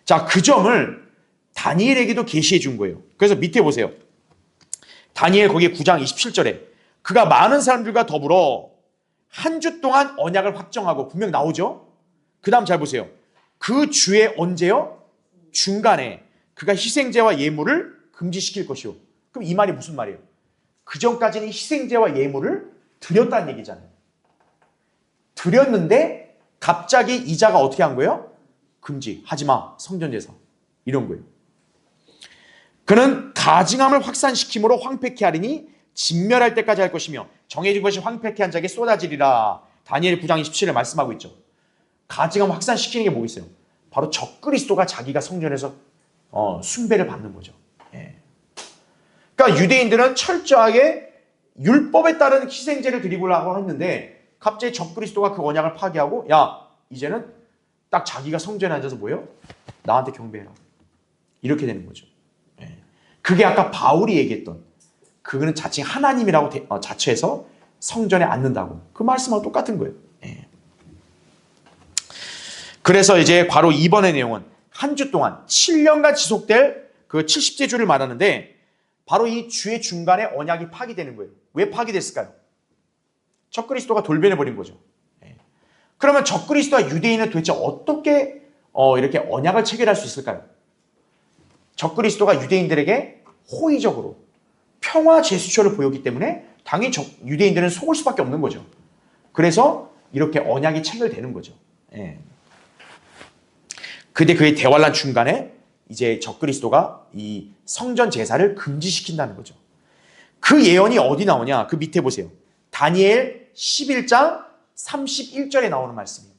자, 그 점을 다니엘에게도 계시해 준 거예요. 그래서 밑에 보세요. 다니엘 거기 9장 27절에 그가 많은 사람들과 더불어 한 주 동안 언약을 확정하고 분명 나오죠. 그 다음 잘 보세요. 그 주에 언제요? 중간에 그가 희생제와 예물을 금지시킬 것이요. 그럼 이 말이 무슨 말이에요? 그 전까지는 희생제와 예물을 드렸다는 얘기잖아요. 드렸는데 갑자기 이자가 어떻게 한 거예요? 금지, 하지마, 성전제사 이런 거예요. 그는 가증함을 확산시킴으로 황폐케 하리니 진멸할 때까지 할 것이며 정해진 것이 황폐케 한 자에게 쏟아지리라. 다니엘 9장 27을 말씀하고 있죠. 가증함을 확산시키는 게 뭐 있어요? 바로 적그리스도가 자기가 성전에서 숭배를 받는 거죠. 예. 그러니까 유대인들은 철저하게 율법에 따른 희생제를 드리려고 했는데 갑자기 적그리스도가 그 언약을 파기하고 야, 이제는 딱 자기가 성전에 앉아서 뭐예요? 나한테 경배해라. 이렇게 되는 거죠. 예. 그게 아까 바울이 얘기했던 그거는 자칭 하나님이라고 자처해서 성전에 앉는다고. 그 말씀하고 똑같은 거예요. 예. 그래서 이제 바로 2번의 내용은 한 주 동안 7년간 지속될 그 70제 주를 말하는데 바로 이 주의 중간에 언약이 파기되는 거예요. 왜 파기됐을까요? 적그리스도가 돌변해버린 거죠. 예. 그러면 적그리스도와 유대인은 도대체 어떻게 이렇게 언약을 체결할 수 있을까요? 적그리스도가 유대인들에게 호의적으로 평화 제스처를 보였기 때문에 당연히 유대인들은 속을 수밖에 없는 거죠. 그래서 이렇게 언약이 체결되는 거죠. 예. 근데 그의 대환란 중간에 이제 적그리스도가 이 성전 제사를 금지시킨다는 거죠. 그 예언이 어디 나오냐? 그 밑에 보세요. 다니엘 11장 31절에 나오는 말씀이에요.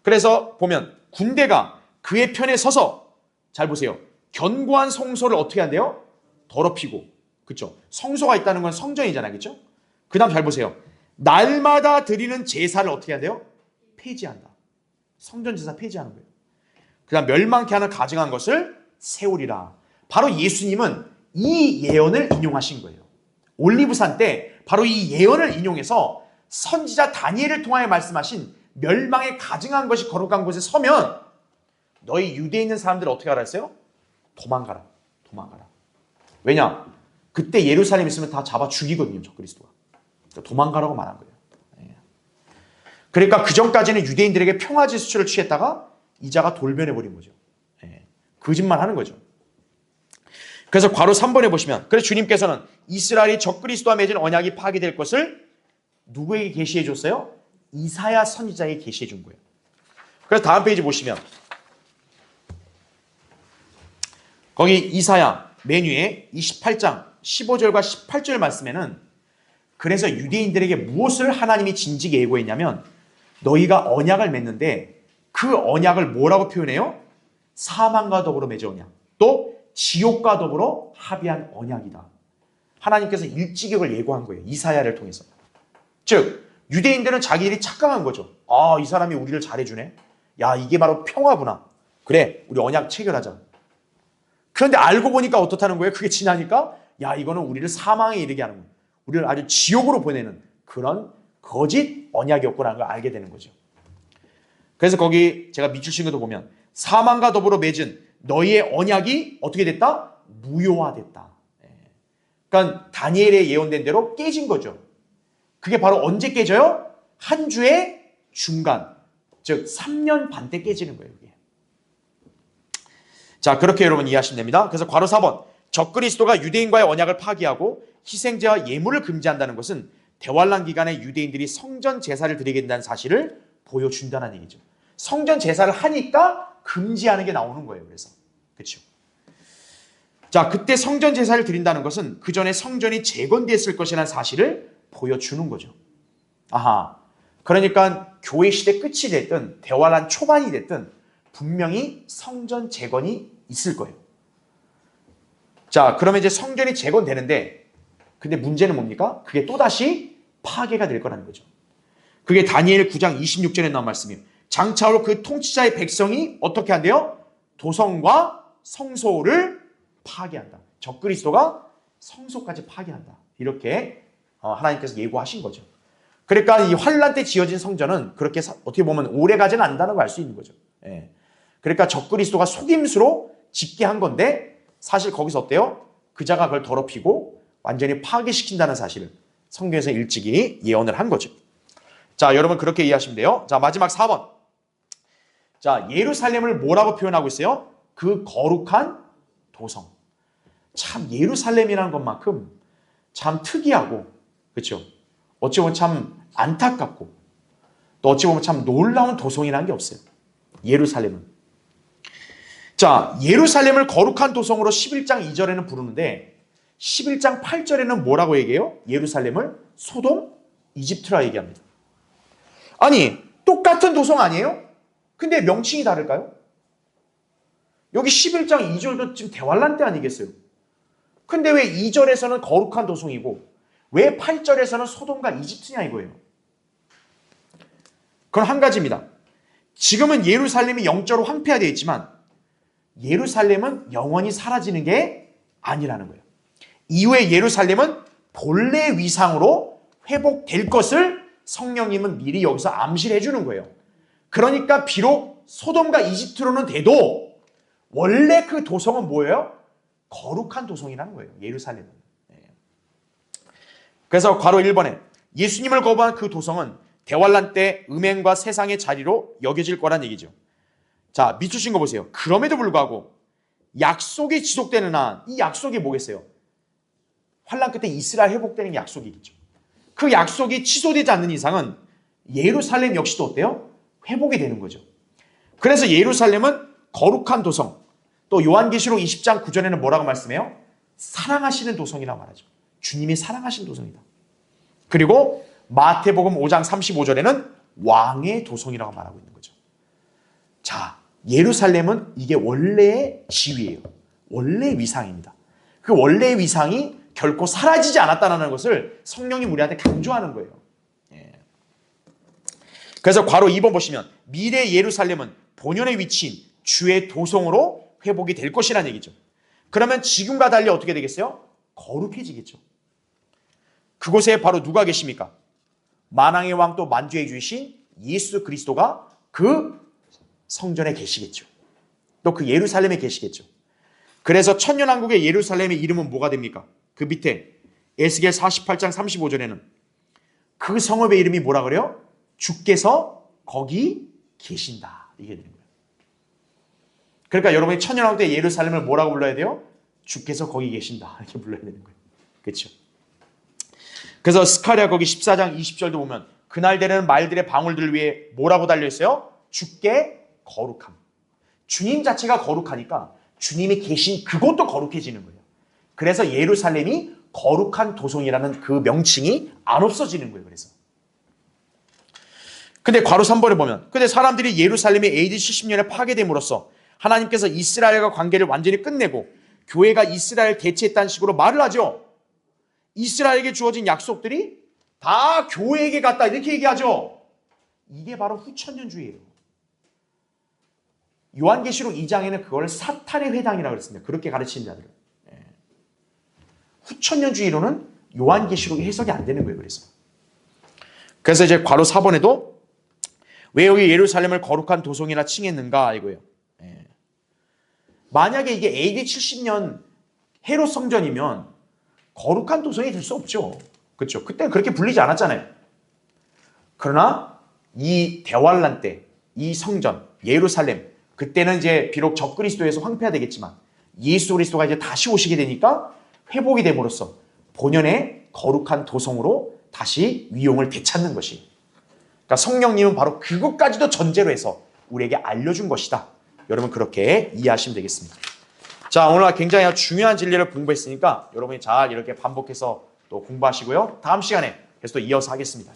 그래서 보면 군대가 그의 편에 서서 잘 보세요. 견고한 성소를 어떻게 한대요? 더럽히고. 그렇죠? 성소가 있다는 건 성전이잖아요. 그렇죠? 그 다음 잘 보세요. 날마다 드리는 제사를 어떻게 한대요? 폐지한다. 성전 제사 폐지하는 거예요. 그 다음 멸망케 하는 가증한 것을 세우리라. 바로 예수님은 이 예언을 인용하신 거예요. 올리브산 때 바로 이 예언을 인용해서 선지자 다니엘을 통하여 말씀하신 멸망에 가증한 것이 거룩한 곳에 서면 너희 유대에 있는 사람들을 어떻게 하라 했어요? 도망가라. 도망가라. 왜냐? 그때 예루살렘에 있으면 다 잡아 죽이거든요. 적그리스도가. 도망가라고 말한 거예요. 그러니까 그 전까지는 유대인들에게 평화지수를 취했다가 이자가 돌변해버린 거죠. 거짓말하는 거죠. 그래서 괄호 3번에 보시면 그래서 주님께서는 이스라엘이 적그리스도와 맺은 언약이 파괴될 것을 누구에게 계시해 줬어요? 이사야 선지자에게 계시해 준 거예요. 그래서 다음 페이지 보시면 거기 이사야 맨 위에 28장 15절과 18절 말씀에는 그래서 유대인들에게 무엇을 하나님이 진지게 예고했냐면 너희가 언약을 맺는데 그 언약을 뭐라고 표현해요? 사망과 더불어 맺은 언약, 또 지옥과 더불어 합의한 언약이다. 하나님께서 일지격을 예고한 거예요. 이사야를 통해서. 즉 유대인들은 자기들이 착각한 거죠. 아, 이 사람이 우리를 잘해주네. 야, 이게 바로 평화구나. 그래, 우리 언약 체결하자. 그런데 알고 보니까 어떻다는 거예요? 그게 지나니까 야, 이거는 우리를 사망에 이르게 하는 거예요. 우리를 아주 지옥으로 보내는 그런 거짓 언약이었구나라는 걸 알게 되는 거죠. 그래서 거기 제가 밑줄 친 것도 보면 사망과 더불어 맺은 너희의 언약이 어떻게 됐다? 무효화됐다. 그러니까 다니엘의 예언된 대로 깨진 거죠. 그게 바로 언제 깨져요? 한 주의 중간, 즉 3년 반 때 깨지는 거예요. 이게. 자, 그렇게 여러분 이해하시면 됩니다. 그래서 괄호 4번 적그리스도가 유대인과의 언약을 파기하고 희생제와 예물을 금지한다는 것은 대환란 기간에 유대인들이 성전 제사를 드리게 된다는 사실을 보여준다는 얘기죠. 성전 제사를 하니까 금지하는 게 나오는 거예요. 그래서 그렇죠. 자, 그때 성전 제사를 드린다는 것은 그 전에 성전이 재건됐을 것이라는 사실을 보여주는 거죠. 아하. 그러니까 교회 시대 끝이 됐든 대환란 초반이 됐든 분명히 성전 재건이 있을 거예요. 자, 그러면 이제 성전이 재건되는데 근데 문제는 뭡니까? 그게 또다시 파괴가 될 거라는 거죠. 그게 다니엘 9장 26절에 나온 말씀이에요. 장차로 그 통치자의 백성이 어떻게 한대요? 도성과 성소를 파괴한다. 적그리스도가 성소까지 파괴한다. 이렇게 하나님께서 예고하신 거죠. 그러니까 이 환란 때 지어진 성전은 그렇게 어떻게 보면 오래가지는 않는다는 걸 알 수 있는 거죠. 예. 그러니까 적그리스도가 속임수로 짓게 한 건데 사실 거기서 어때요? 그자가 그걸 더럽히고 완전히 파괴시킨다는 사실을 성경에서 일찍이 예언을 한 거죠. 자, 여러분 그렇게 이해하시면 돼요. 자, 마지막 4번. 자, 예루살렘을 뭐라고 표현하고 있어요? 그 거룩한 도성. 참 예루살렘이라는 것만큼 참 특이하고 그렇죠? 어찌 보면 참 안타깝고 또 어찌 보면 참 놀라운 도성이라는 게 없어요. 예루살렘은. 자, 예루살렘을 거룩한 도성으로 11장 2절에는 부르는데 11장 8절에는 뭐라고 얘기해요? 예루살렘을 소돔, 이집트라 얘기합니다. 아니, 똑같은 도성 아니에요? 근데 명칭이 다를까요? 여기 11장 2절도 지금 대환란 때 아니겠어요? 근데 왜 2절에서는 거룩한 도성이고 왜 8절에서는 소돔과 이집트냐 이거예요. 그건 한 가지입니다. 지금은 예루살렘이 영적으로 황폐화되어 있지만 예루살렘은 영원히 사라지는 게 아니라는 거예요. 이후에 예루살렘은 본래 위상으로 회복될 것을 성령님은 미리 여기서 암시를 해주는 거예요. 그러니까 비록 소돔과 이집트로는 돼도 원래 그 도성은 뭐예요? 거룩한 도성이라는 거예요. 예루살렘은. 그래서 괄호 1번에 예수님을 거부한 그 도성은 대환란 때 음행과 세상의 자리로 여겨질 거란 얘기죠. 자, 밑주신 거 보세요. 그럼에도 불구하고 약속이 지속되는 한 이 약속이 뭐겠어요? 환란 끝에 이스라엘 회복되는 약속이겠죠. 그 약속이 취소되지 않는 이상은 예루살렘 역시도 어때요? 회복이 되는 거죠. 그래서 예루살렘은 거룩한 도성, 또 요한계시록 20장 9절에는 뭐라고 말씀해요? 사랑하시는 도성이라고 말하죠. 주님이 사랑하시는 도성이다. 그리고 마태복음 5장 35절에는 왕의 도성이라고 말하고 있는 거죠. 자, 예루살렘은 이게 원래의 지위예요. 원래의 위상입니다. 그 원래의 위상이 결코 사라지지 않았다는 것을 성령이 우리한테 강조하는 거예요. 그래서 괄호 2번 보시면 미래 예루살렘은 본연의 위치인 주의 도성으로 회복이 될 것이라는 얘기죠. 그러면 지금과 달리 어떻게 되겠어요? 거룩해지겠죠. 그곳에 바로 누가 계십니까? 만왕의 왕 또 만주의 주이신 예수 그리스도가 그 성전에 계시겠죠. 또 그 예루살렘에 계시겠죠. 그래서 천년왕국의 예루살렘의 이름은 뭐가 됩니까? 그 밑에 에스겔 48장 35절에는 그 성읍의 이름이 뭐라 그래요? 주께서 거기 계신다. 이게 되는 거예요. 그러니까 여러분이 천년왕국의 예루살렘을 뭐라고 불러야 돼요? 주께서 거기 계신다. 이렇게 불러야 되는 거예요. 그렇죠? 그래서 스가랴 거기 14장 20절도 보면 그날 되는 말들의 방울들을 위해 뭐라고 달려있어요? 주께 거룩함. 주님 자체가 거룩하니까 주님이 계신 그곳도 거룩해지는 거예요. 그래서 예루살렘이 거룩한 도성이라는 그 명칭이 안 없어지는 거예요. 그래서. 근데 괄호 3번에 보면 근데 사람들이 예루살렘이 AD 70년에 파괴됨으로써 하나님께서 이스라엘과 관계를 완전히 끝내고 교회가 이스라엘 대체했다는 식으로 말을 하죠. 이스라엘에게 주어진 약속들이 다 교회에게 갔다 이렇게 얘기하죠. 이게 바로 후천년주의예요. 요한계시록 2장에는 그걸 사탄의 회당이라고 그랬습니다. 그렇게 가르치는 자들은. 후천년주의로는 요한계시록이 해석이 안 되는 거예요. 그래서 이제 괄호 4번에도 왜 여기 예루살렘을 거룩한 도성이라 칭했는가 이거예요. 만약에 이게 AD 70년 헤롯 성전이면 거룩한 도성이 될 수 없죠. 그렇죠? 그때는 그렇게 불리지 않았잖아요. 그러나 이 대환란 때 이 성전 예루살렘 그때는 이제 비록 적그리스도에서 황폐화되겠지만 예수 그리스도가 이제 다시 오시게 되니까 회복이 됨으로써 본연의 거룩한 도성으로 다시 위용을 되찾는 것이. 그러니까 성령님은 바로 그것까지도 전제로 해서 우리에게 알려준 것이다. 여러분 그렇게 이해하시면 되겠습니다. 자, 오늘 굉장히 중요한 진리를 공부했으니까 여러분이 잘 이렇게 반복해서 또 공부하시고요. 다음 시간에 계속 또 이어서 하겠습니다.